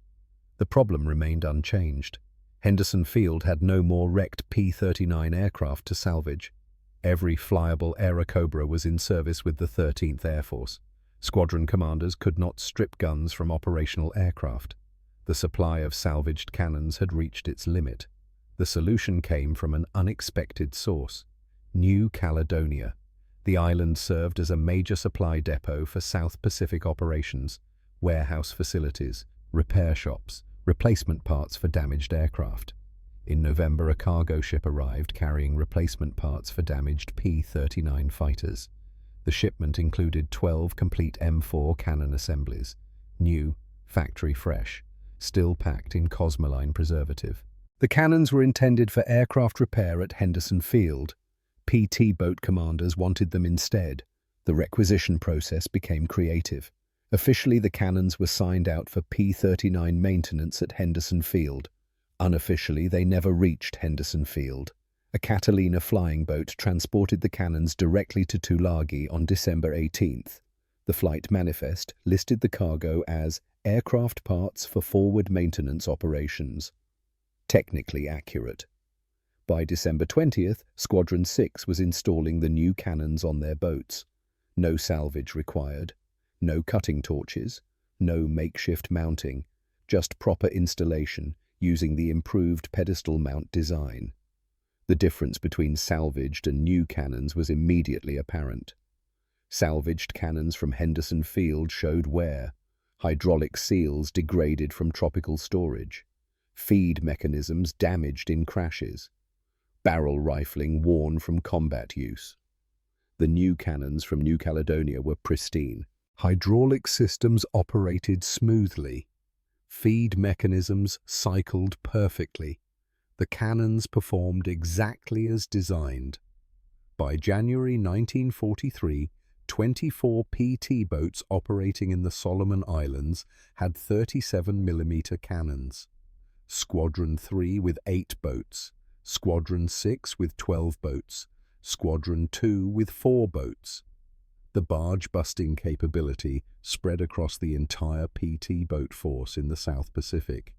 The problem remained unchanged. Henderson Field had no more wrecked P-39 aircraft to salvage. Every flyable Airacobra was in service with the 13th Air Force. Squadron commanders could not strip guns from operational aircraft. The supply of salvaged cannons had reached its limit. The solution came from an unexpected source: New Caledonia. The island served as a major supply depot for South Pacific operations, warehouse facilities, repair shops, replacement parts for damaged aircraft. In November, a cargo ship arrived carrying replacement parts for damaged P-39 fighters. The shipment included 12 complete M4 cannon assemblies, new, factory fresh, still packed in Cosmoline preservative. The cannons were intended for aircraft repair at Henderson Field. PT boat commanders wanted them instead. The requisition process became creative. Officially, the cannons were signed out for P-39 maintenance at Henderson Field. Unofficially, they never reached Henderson Field. A Catalina flying boat transported the cannons directly to Tulagi on December 18th. The flight manifest listed the cargo as aircraft parts for forward maintenance operations. Technically accurate. By December 20th, Squadron 6 was installing the new cannons on their boats. No salvage required. No cutting torches. No makeshift mounting. Just proper installation using the improved pedestal mount design. The difference between salvaged and new cannons was immediately apparent. Salvaged cannons from Henderson Field showed wear. Hydraulic seals degraded from tropical storage. feed mechanisms damaged in crashes, barrel rifling worn from combat use. The new cannons from New Caledonia were pristine. Hydraulic systems operated smoothly. Feed mechanisms cycled perfectly. The cannons performed exactly as designed. By January 1943, 24 PT boats operating in the Solomon Islands had 37mm cannons. Squadron 3 with 8 boats, Squadron 6 with 12 boats, Squadron 2 with 4 boats. The barge-busting capability spread across the entire PT boat force in the South Pacific.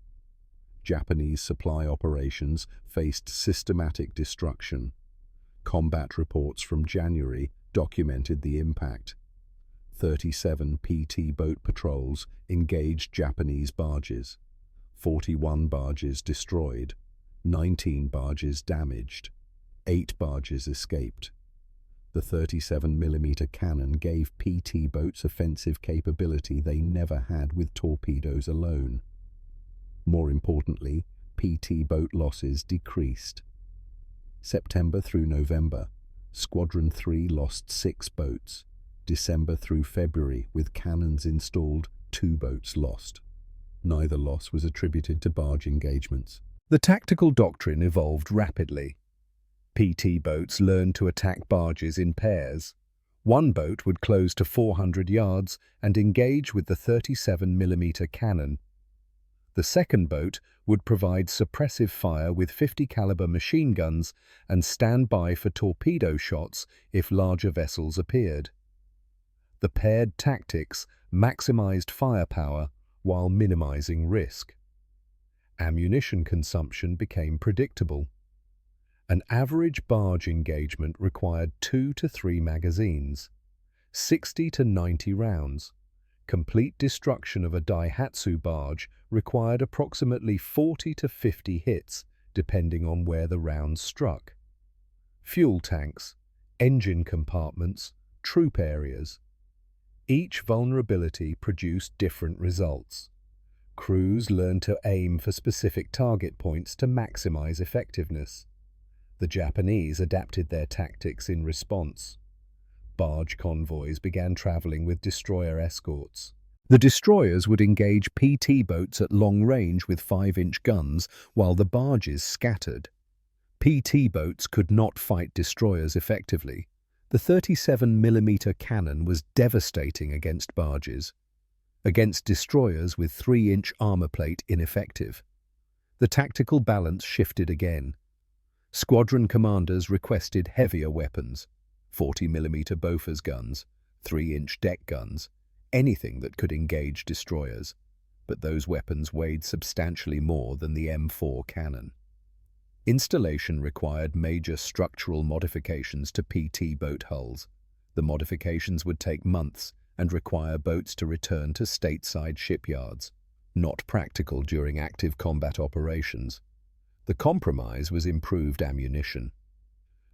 Japanese supply operations faced systematic destruction. Combat reports from January documented the impact. 37 PT boat patrols engaged Japanese barges. 41 barges destroyed. 19 barges damaged. 8 barges escaped. The 37mm cannon gave PT boats offensive capability they never had with torpedoes alone. More importantly, PT boat losses decreased. September through November, Squadron 3 lost 6 boats. December through February, with cannons installed, 2 boats lost. Neither loss was attributed to barge engagements. The tactical doctrine evolved rapidly. PT boats learned to attack barges in pairs. One boat would close to 400 yards and engage with the 37mm cannon. The second boat would provide suppressive fire with 50 caliber machine guns and stand by for torpedo shots if larger vessels appeared. The paired tactics maximized firepower while minimizing risk. Ammunition consumption became predictable. An average barge engagement required 2 to 3 magazines, 60 to 90 rounds. Complete destruction of a Daihatsu barge required approximately 40 to 50 hits, depending on where the rounds struck. Fuel tanks, engine compartments, troop areas. Each vulnerability produced different results. Crews learned to aim for specific target points to maximize effectiveness. The Japanese adapted their tactics in response. Barge convoys began traveling with destroyer escorts. The destroyers would engage PT boats at long range with 5-inch guns, while the barges scattered. PT boats could not fight destroyers effectively. The 37mm cannon was devastating against barges. Against destroyers with 3-inch armor plate, ineffective. The tactical balance shifted again. Squadron commanders requested heavier weapons, 40mm Bofors guns, 3-inch deck guns, anything that could engage destroyers, but those weapons weighed substantially more than the M4 cannon. Installation required major structural modifications to PT boat hulls. The modifications would take months and require boats to return to stateside shipyards, not practical during active combat operations. The compromise was improved ammunition.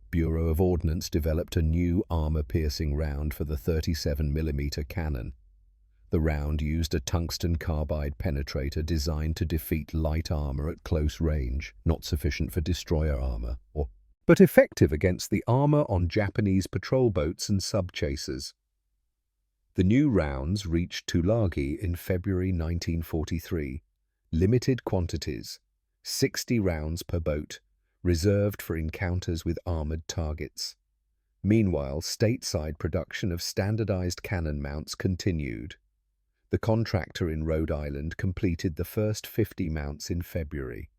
Bureau of Ordnance developed a new armor-piercing round for the 37mm cannon. The round used a tungsten carbide penetrator designed to defeat light armor at close range, not sufficient for destroyer armor, but effective against the armor on Japanese patrol boats and sub-chasers. The new rounds reached Tulagi in February 1943. Limited quantities, 60 rounds per boat, reserved for encounters with armored targets. Meanwhile, stateside production of standardized cannon mounts continued. The contractor in Rhode Island completed the first 50 mounts in February.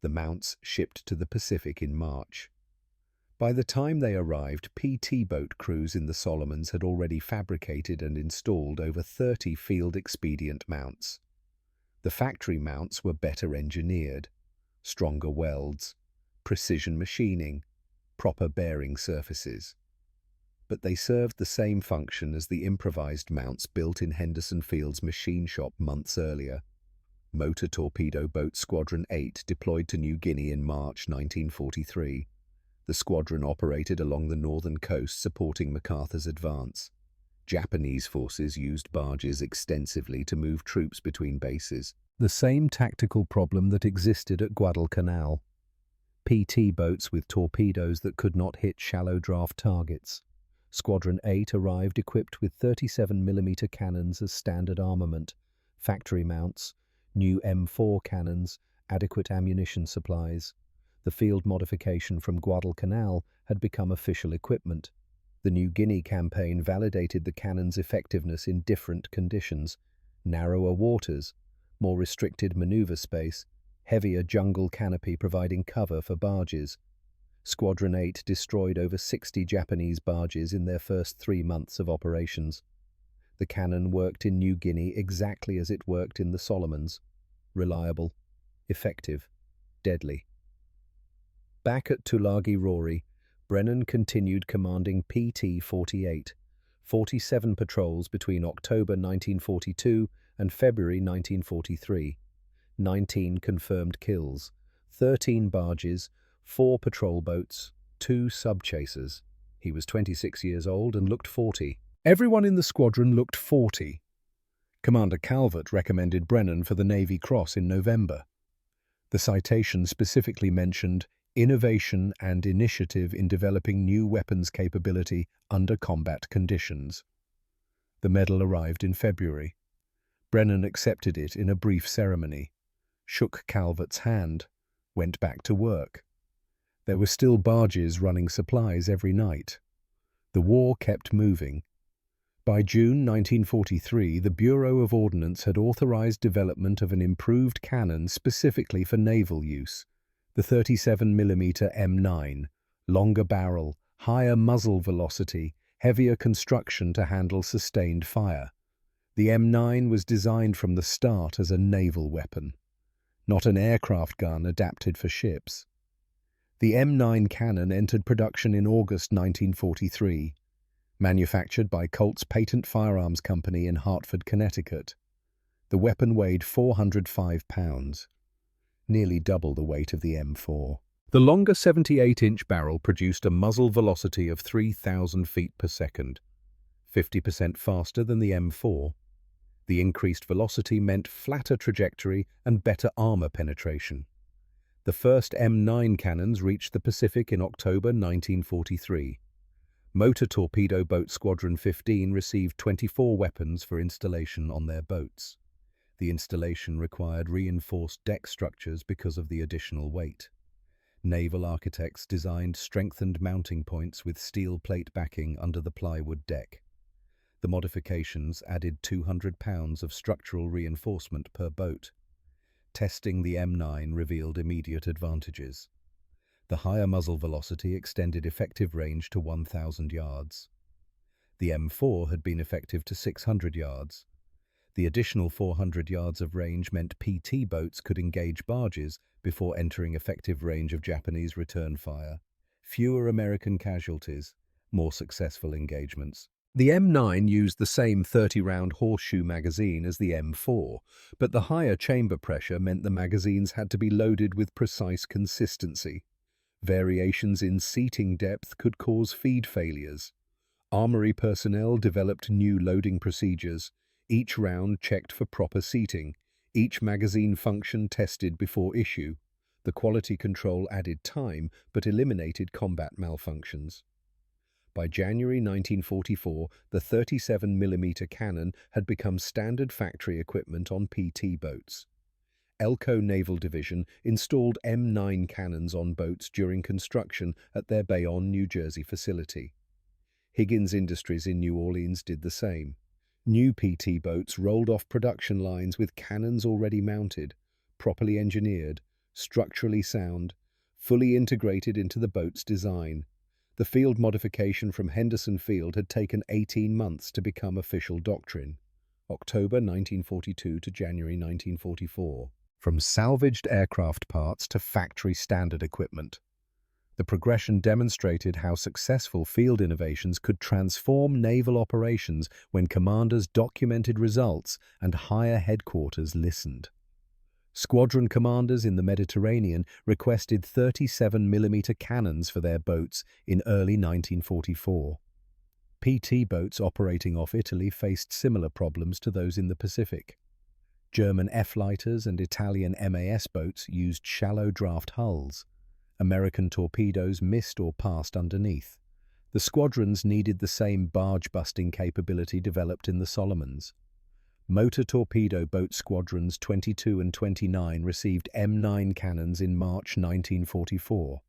The mounts shipped to the Pacific in March. By the time they arrived, PT boat crews in the Solomons had already fabricated and installed over 30 field-expedient mounts. The factory mounts were better engineered, stronger welds, precision machining, proper bearing surfaces. But they served the same function as the improvised mounts built in Henderson Field's machine shop months earlier. Motor torpedo boat Squadron 8 deployed to New Guinea in March 1943. The squadron operated along the northern coast supporting MacArthur's advance. Japanese forces used barges extensively to move troops between bases. The same tactical problem that existed at Guadalcanal. PT boats with torpedoes that could not hit shallow draft targets. Squadron 8 arrived equipped with 37mm cannons as standard armament, factory mounts, new M4 cannons, adequate ammunition supplies. The field modification from Guadalcanal had become official equipment. The New Guinea campaign validated the cannon's effectiveness in different conditions: narrower waters, more restricted maneuver space, heavier jungle canopy providing cover for barges. Squadron 8 destroyed over 60 Japanese barges in their first 3 months of operations. The cannon worked in New Guinea exactly as it worked in the Solomons: reliable, effective, deadly. Back at Tulagi Rory, Brennan continued commanding PT-48, 47 patrols between October 1942 and February 1943, 19 confirmed kills, 13 barges, 4 patrol boats, 2 sub-chasers. He was 26 years old and looked 40. Everyone in the squadron looked 40. Commander Calvert recommended Brennan for the Navy Cross in November. The citation specifically mentioned innovation and initiative in developing new weapons capability under combat conditions. The medal arrived in February. Brennan accepted it in a brief ceremony, shook Calvert's hand, went back to work. There were still barges running supplies every night. The war kept moving. By June 1943, the Bureau of Ordnance had authorized development of an improved cannon specifically for naval use. The 37mm M9, longer barrel, higher muzzle velocity, heavier construction to handle sustained fire. The M9 was designed from the start as a naval weapon, not an aircraft gun adapted for ships. The M9 cannon entered production in August 1943, manufactured by Colt's Patent Firearms Company in Hartford, Connecticut. The weapon weighed 405 pounds. Nearly double the weight of the M4. The longer 78-inch barrel produced a muzzle velocity of 3,000 feet per second, 50% faster than the M4. The increased velocity meant flatter trajectory and better armor penetration. The first M9 cannons reached the Pacific in October 1943. Motor Torpedo Boat Squadron 15 received 24 weapons for installation on their boats. The installation required reinforced deck structures because of the additional weight. Naval architects designed strengthened mounting points with steel plate backing under the plywood deck. The modifications added 200 pounds of structural reinforcement per boat. Testing the M9 revealed immediate advantages. The higher muzzle velocity extended effective range to 1,000 yards. The M4 had been effective to 600 yards. The additional 400 yards of range meant PT boats could engage barges before entering effective range of Japanese return fire. Fewer American casualties, more successful engagements. The M9 used the same 30-round horseshoe magazine as the M4, but the higher chamber pressure meant the magazines had to be loaded with precise consistency. Variations in seating depth could cause feed failures. Armory personnel developed new loading procedures, each round checked for proper seating, each magazine function tested before issue. The quality control added time but eliminated combat malfunctions. By January 1944, the 37mm cannon had become standard factory equipment on PT boats. Elko Naval Division installed M9 cannons on boats during construction at their Bayonne, New Jersey facility. Higgins Industries in New Orleans did the same. New PT boats rolled off production lines with cannons already mounted, properly engineered, structurally sound, fully integrated into the boat's design. The field modification from Henderson Field had taken 18 months to become official doctrine, October 1942 to January 1944. From salvaged aircraft parts to factory standard equipment. The progression demonstrated how successful field innovations could transform naval operations when commanders documented results and higher headquarters listened. Squadron commanders in the Mediterranean requested 37mm cannons for their boats in early 1944. PT boats operating off Italy faced similar problems to those in the Pacific. German F-lighters and Italian MAS boats used shallow draft hulls. American torpedoes missed or passed underneath. The squadrons needed the same barge-busting capability developed in the Solomons. Motor torpedo boat squadrons 22 and 29 received M9 cannons in March 1944.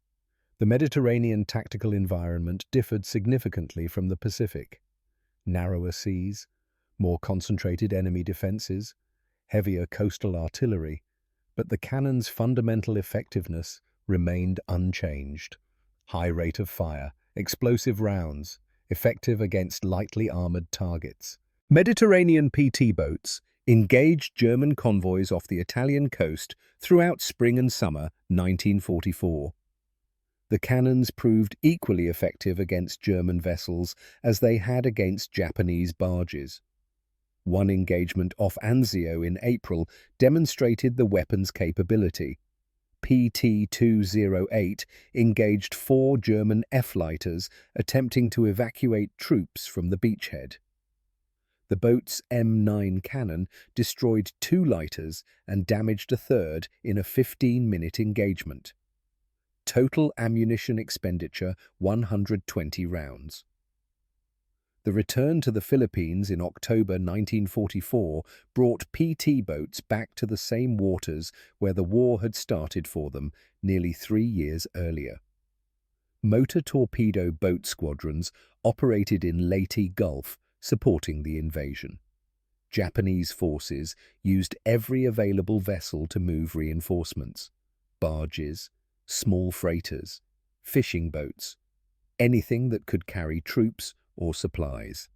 The Mediterranean tactical environment differed significantly from the Pacific. Narrower seas, more concentrated enemy defenses, heavier coastal artillery, but the cannons' fundamental effectiveness remained unchanged. High rate of fire, explosive rounds, effective against lightly armored targets. Mediterranean PT boats engaged German convoys off the Italian coast throughout spring and summer 1944. The cannons proved equally effective against German vessels as they had against Japanese barges. One engagement off Anzio in April demonstrated the weapon's capability. PT-208 engaged 4 German F-lighters attempting to evacuate troops from the beachhead. The boat's M9 cannon destroyed 2 lighters and damaged a third in a 15-minute engagement. Total ammunition expenditure 120 rounds. The return to the Philippines in October 1944 brought PT boats back to the same waters where the war had started for them nearly 3 years earlier. Motor torpedo boat squadrons operated in Leyte Gulf, supporting the invasion. Japanese forces used every available vessel to move reinforcements: barges, small freighters, fishing boats, anything that could carry troops or supplies.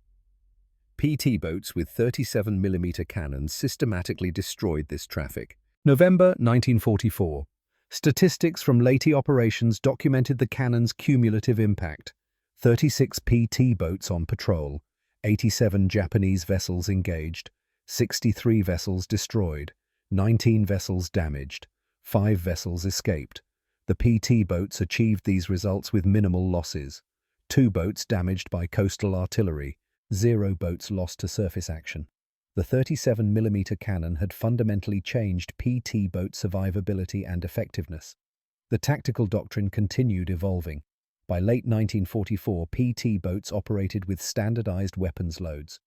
PT boats with 37mm cannons systematically destroyed this traffic. November 1944. Statistics from Leyte operations documented the cannon's cumulative impact. 36 PT boats on patrol, 87 Japanese vessels engaged, 63 vessels destroyed, 19 vessels damaged, 5 vessels escaped. The PT boats achieved these results with minimal losses. 2 boats damaged by coastal artillery, 0 boats lost to surface action. The 37mm cannon had fundamentally changed PT boat survivability and effectiveness. The tactical doctrine continued evolving. By late 1944, PT boats operated with standardized weapons loads: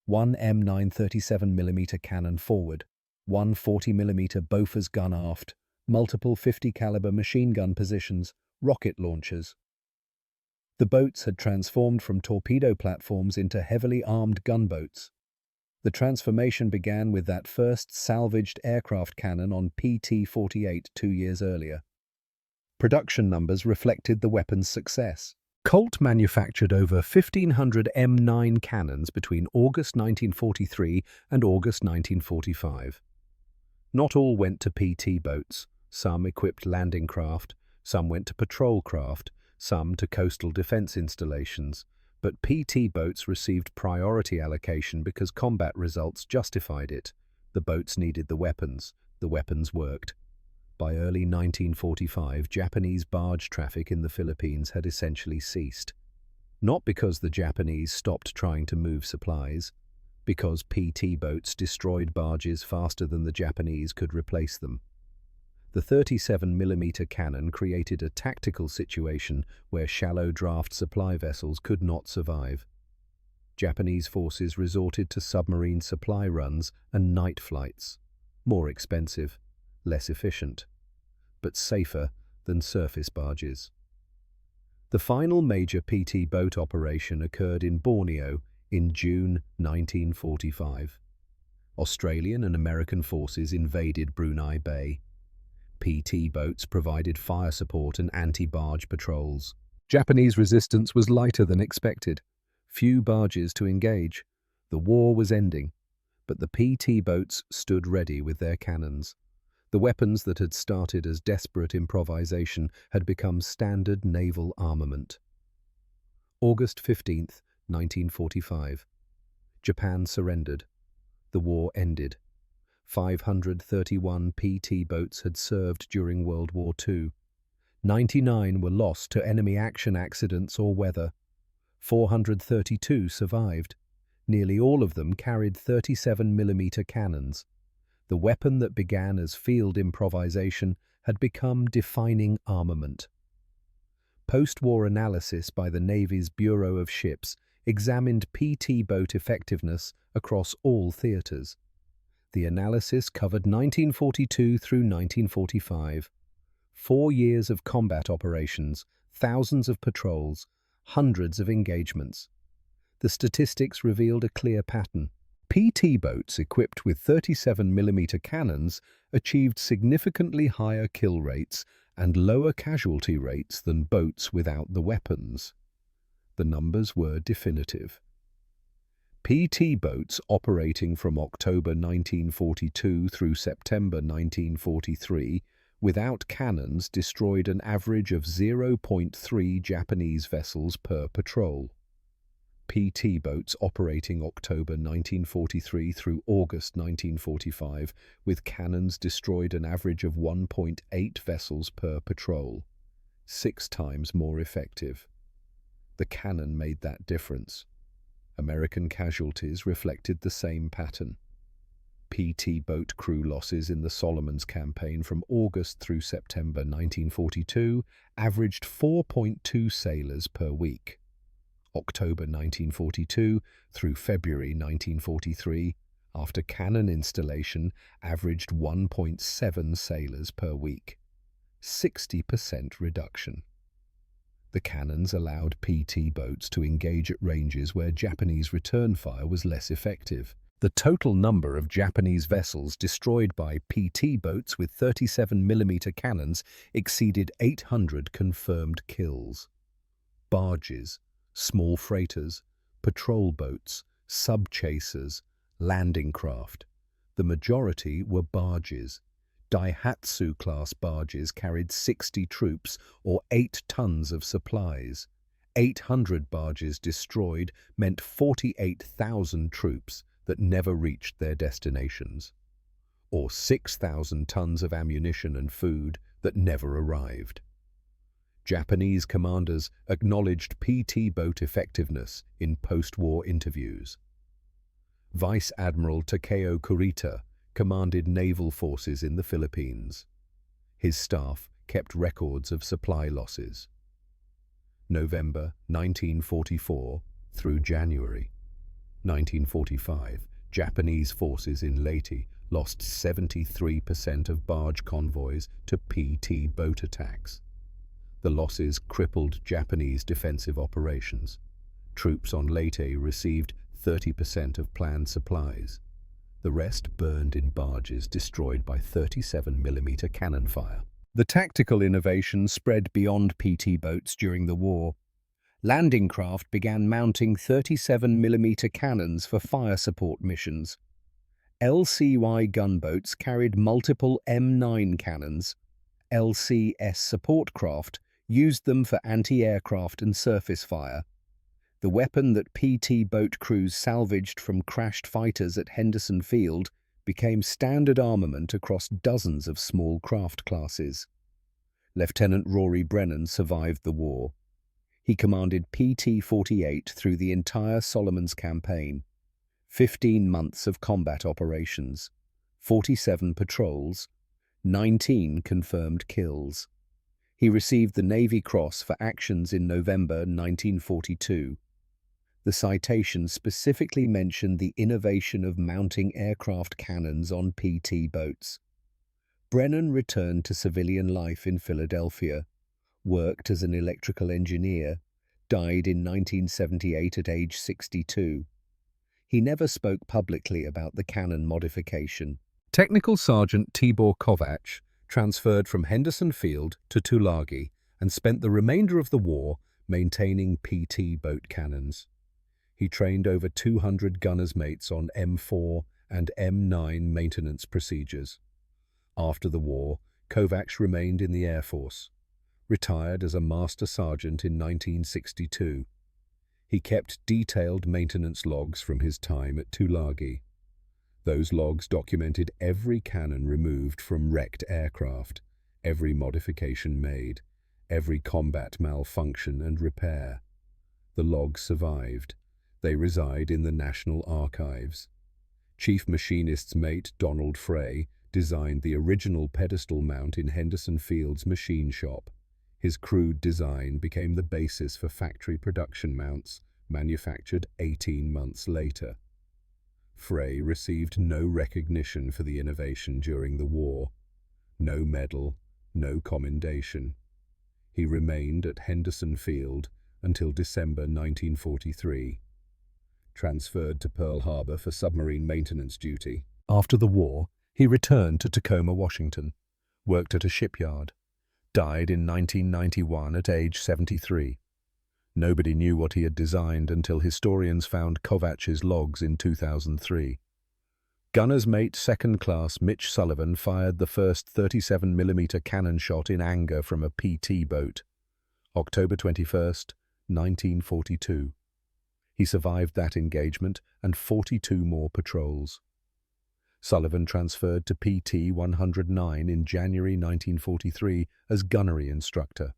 1 M9 37mm cannon forward, 1 40mm Bofors gun aft, multiple 50 caliber machine gun positions, rocket launchers. The boats had transformed from torpedo platforms into heavily armed gunboats. The transformation began with that first salvaged aircraft cannon on PT-48 2 years earlier. Production numbers reflected the weapon's success. Colt manufactured over 1,500 M9 cannons between August 1943 and August 1945. Not all went to PT boats. Some equipped landing craft, some went to patrol craft, some to coastal defense installations, but PT boats received priority allocation because combat results justified it. The boats needed the weapons worked. By early 1945, Japanese barge traffic in the Philippines had essentially ceased. Not because the Japanese stopped trying to move supplies, because PT boats destroyed barges faster than the Japanese could replace them. The 37mm cannon created a tactical situation where shallow draft supply vessels could not survive. Japanese forces resorted to submarine supply runs and night flights, more expensive, less efficient, but safer than surface barges. The final major PT boat operation occurred in Borneo in June 1945. Australian and American forces invaded Brunei Bay. PT boats provided fire support and anti-barge patrols. Japanese resistance was lighter than expected. Few barges to engage. The war was ending, but the PT boats stood ready with their cannons. The weapons that had started as desperate improvisation had become standard naval armament. August 15, 1945. Japan surrendered. The war ended. 531 PT boats had served during World War II. 99 were lost to enemy action accidents or weather. 432 survived. Nearly all of them carried 37mm cannons. The weapon that began as field improvisation had become defining armament. Post-war analysis by the Navy's Bureau of Ships examined PT boat effectiveness across all theaters. The analysis covered 1942 through 1945. 4 years of combat operations, thousands of patrols, hundreds of engagements. The statistics revealed a clear pattern. PT boats equipped with 37mm cannons achieved significantly higher kill rates and lower casualty rates than boats without the weapons. The numbers were definitive. PT boats operating from October 1942 through September 1943 without cannons destroyed an average of 0.3 Japanese vessels per patrol. PT boats operating October 1943 through August 1945 with cannons destroyed an average of 1.8 vessels per patrol, 6 times more effective. The cannon made that difference. American casualties reflected the same pattern. PT boat crew losses in the Solomons campaign from August through September 1942 averaged 4.2 sailors per week. October 1942 through February 1943, after cannon installation, averaged 1.7 sailors per week. 60% reduction. The cannons allowed PT boats to engage at ranges where Japanese return fire was less effective. The total number of Japanese vessels destroyed by PT boats with 37mm cannons exceeded 800 confirmed kills. Barges, small freighters, patrol boats, sub-chasers, landing craft. The majority were barges. Daihatsu-class barges carried 60 troops or 8 tons of supplies. 800 barges destroyed meant 48,000 troops that never reached their destinations, or 6,000 tons of ammunition and food that never arrived. Japanese commanders acknowledged PT boat effectiveness in post-war interviews. Vice Admiral Takeo Kurita commanded naval forces in the Philippines. His staff kept records of supply losses. November 1944 through January 1945, Japanese forces in Leyte lost 73% of barge convoys to PT boat attacks. The losses crippled Japanese defensive operations. Troops on Leyte received 30% of planned supplies. The rest burned in barges destroyed by 37mm cannon fire. The tactical innovation spread beyond PT boats during the war. Landing craft began mounting 37mm cannons for fire support missions. LCY gunboats carried multiple M9 cannons. LCS support craft used them for anti-aircraft and surface fire. The weapon that PT boat crews salvaged from crashed fighters at Henderson Field became standard armament across dozens of small craft classes. Lieutenant Rory Brennan survived the war. He commanded PT-48 through the entire Solomons campaign. 15 months of combat operations, 47 patrols, 19 confirmed kills. He received the Navy Cross for actions in November 1942. The citation specifically mentioned the innovation of mounting aircraft cannons on PT boats. Brennan returned to civilian life in Philadelphia, worked as an electrical engineer, died in 1978 at age 62. He never spoke publicly about the cannon modification. Technical Sergeant Tibor Kovac transferred from Henderson Field to Tulagi and spent the remainder of the war maintaining PT boat cannons. He trained over 200 gunners' mates on M4 and M9 maintenance procedures. After the war, Kovacs remained in the Air Force, retired as a Master Sergeant in 1962. He kept detailed maintenance logs from his time at Tulagi. Those logs documented every cannon removed from wrecked aircraft, every modification made, every combat malfunction and repair. The logs survived. They reside in the National Archives. Chief Machinist's mate Donald Frey designed the original pedestal mount in Henderson Field's machine shop. His crude design became the basis for factory production mounts, manufactured 18 months later. Frey received no recognition for the innovation during the war. No medal, no commendation. He remained at Henderson Field until December 1943. Transferred to Pearl Harbor for submarine maintenance duty. After the war, he returned to Tacoma, Washington, worked at a shipyard, died in 1991 at age 73. Nobody knew what he had designed until historians found Kovach's logs in 2003. Gunner's mate second class Mitch Sullivan fired the first 37mm cannon shot in anger from a PT boat. October 21st, 1942. He survived that engagement and 42 more patrols. Sullivan transferred to PT 109 in January 1943 as gunnery instructor.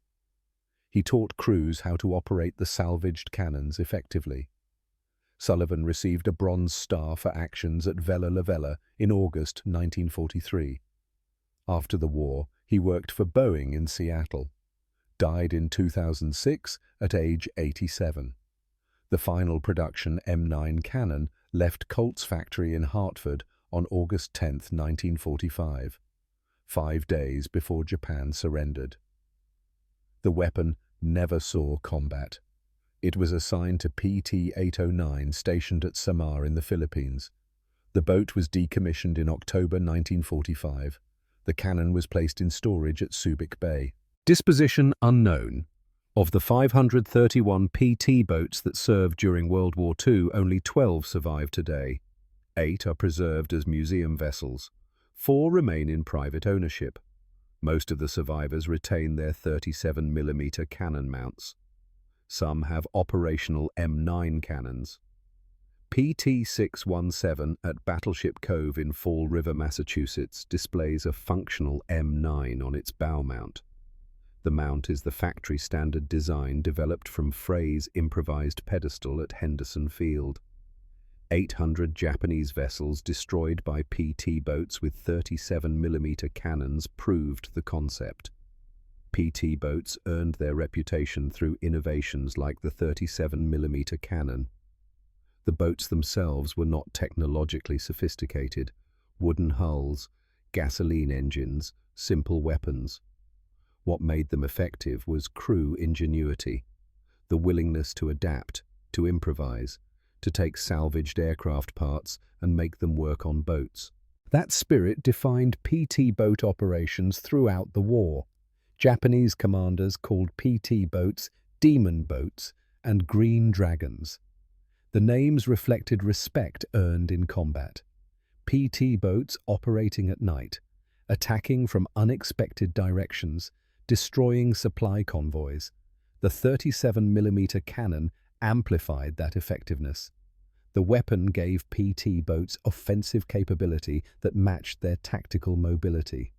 He taught crews how to operate the salvaged cannons effectively. Sullivan received a Bronze Star for actions at Vella La Vella in August 1943. After the war, he worked for Boeing in Seattle. Died in 2006 at age 87. The final production M9 cannon left Colt's factory in Hartford on August 10, 1945, 5 days before Japan surrendered. The weapon never saw combat. It was assigned to PT-809 stationed at Samar in the Philippines. The boat was decommissioned in October 1945. The cannon was placed in storage at Subic Bay. Disposition unknown. Of the 531 PT boats that served during World War II, only 12 survive today. 8 are preserved as museum vessels. 4 remain in private ownership. Most of the survivors retain their 37mm cannon mounts. Some have operational M9 cannons. PT-617 at Battleship Cove in Fall River, Massachusetts, displays a functional M9 on its bow mount. The mount is the factory standard design developed from Frey's improvised pedestal at Henderson Field. 800 Japanese vessels destroyed by PT boats with 37mm cannons proved the concept. PT boats earned their reputation through innovations like the 37mm cannon. The boats themselves were not technologically sophisticated. Wooden hulls, gasoline engines, simple weapons. What made them effective was crew ingenuity, the willingness to adapt, to improvise, to take salvaged aircraft parts and make them work on boats. That spirit defined PT boat operations throughout the war. Japanese commanders called PT boats demon boats and green dragons. The names reflected respect earned in combat. PT boats operating at night, attacking from unexpected directions, destroying supply convoys. The 37mm cannon amplified that effectiveness. The weapon gave PT boats offensive capability that matched their tactical mobility.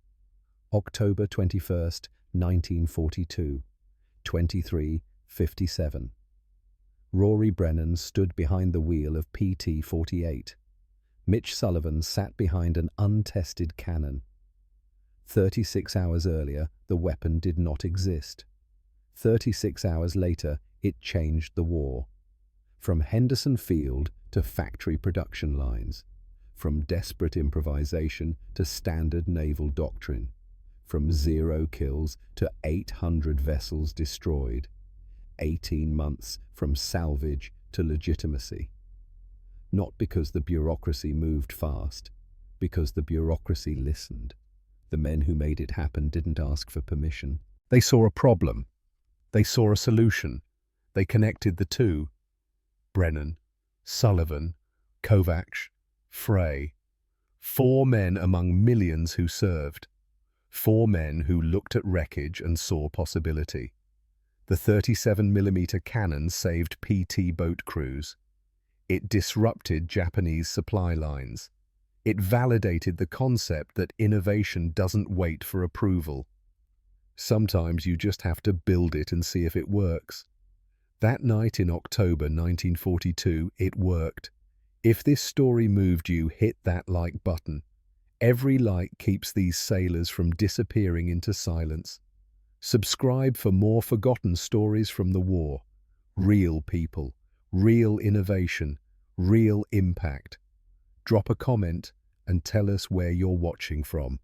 October 21st, 1942, 23:57. Rory Brennan stood behind the wheel of PT-48. Mitch Sullivan sat behind an untested cannon. 36 hours earlier, the weapon did not exist. 36 hours later, it changed the war. From Henderson Field to factory production lines. From desperate improvisation to standard naval doctrine. From 0 kills to 800 vessels destroyed. 18 months from salvage to legitimacy. Not because the bureaucracy moved fast, because the bureaucracy listened. The men who made it happen didn't ask for permission. They saw a problem. They saw a solution. They connected the two. Brennan, Sullivan, Kovach, Frey. 4 men among millions who served. 4 men who looked at wreckage and saw possibility. The 37mm cannon saved PT boat crews. It disrupted Japanese supply lines. It validated the concept that innovation doesn't wait for approval. Sometimes you just have to build it and see if it works. That night in October 1942, it worked. If this story moved you, hit that like button. Every like keeps these sailors from disappearing into silence. Subscribe for more forgotten stories from the war. Real people, real innovation, real impact. Drop a comment and tell us where you're watching from.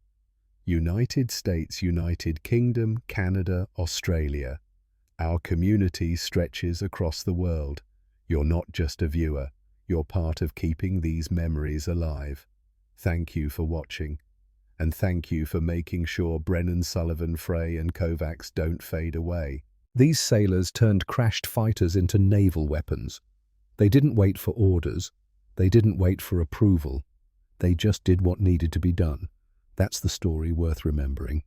United States, United Kingdom, Canada, Australia. Our community stretches across the world. You're not just a viewer, you're part of keeping these memories alive. Thank you for watching, and thank you for making sure Brennan, Sullivan, Frey and Kovacs don't fade away. These sailors turned crashed fighters into naval weapons. They didn't wait for orders. They didn't wait for approval. They just did what needed to be done. That's the story worth remembering.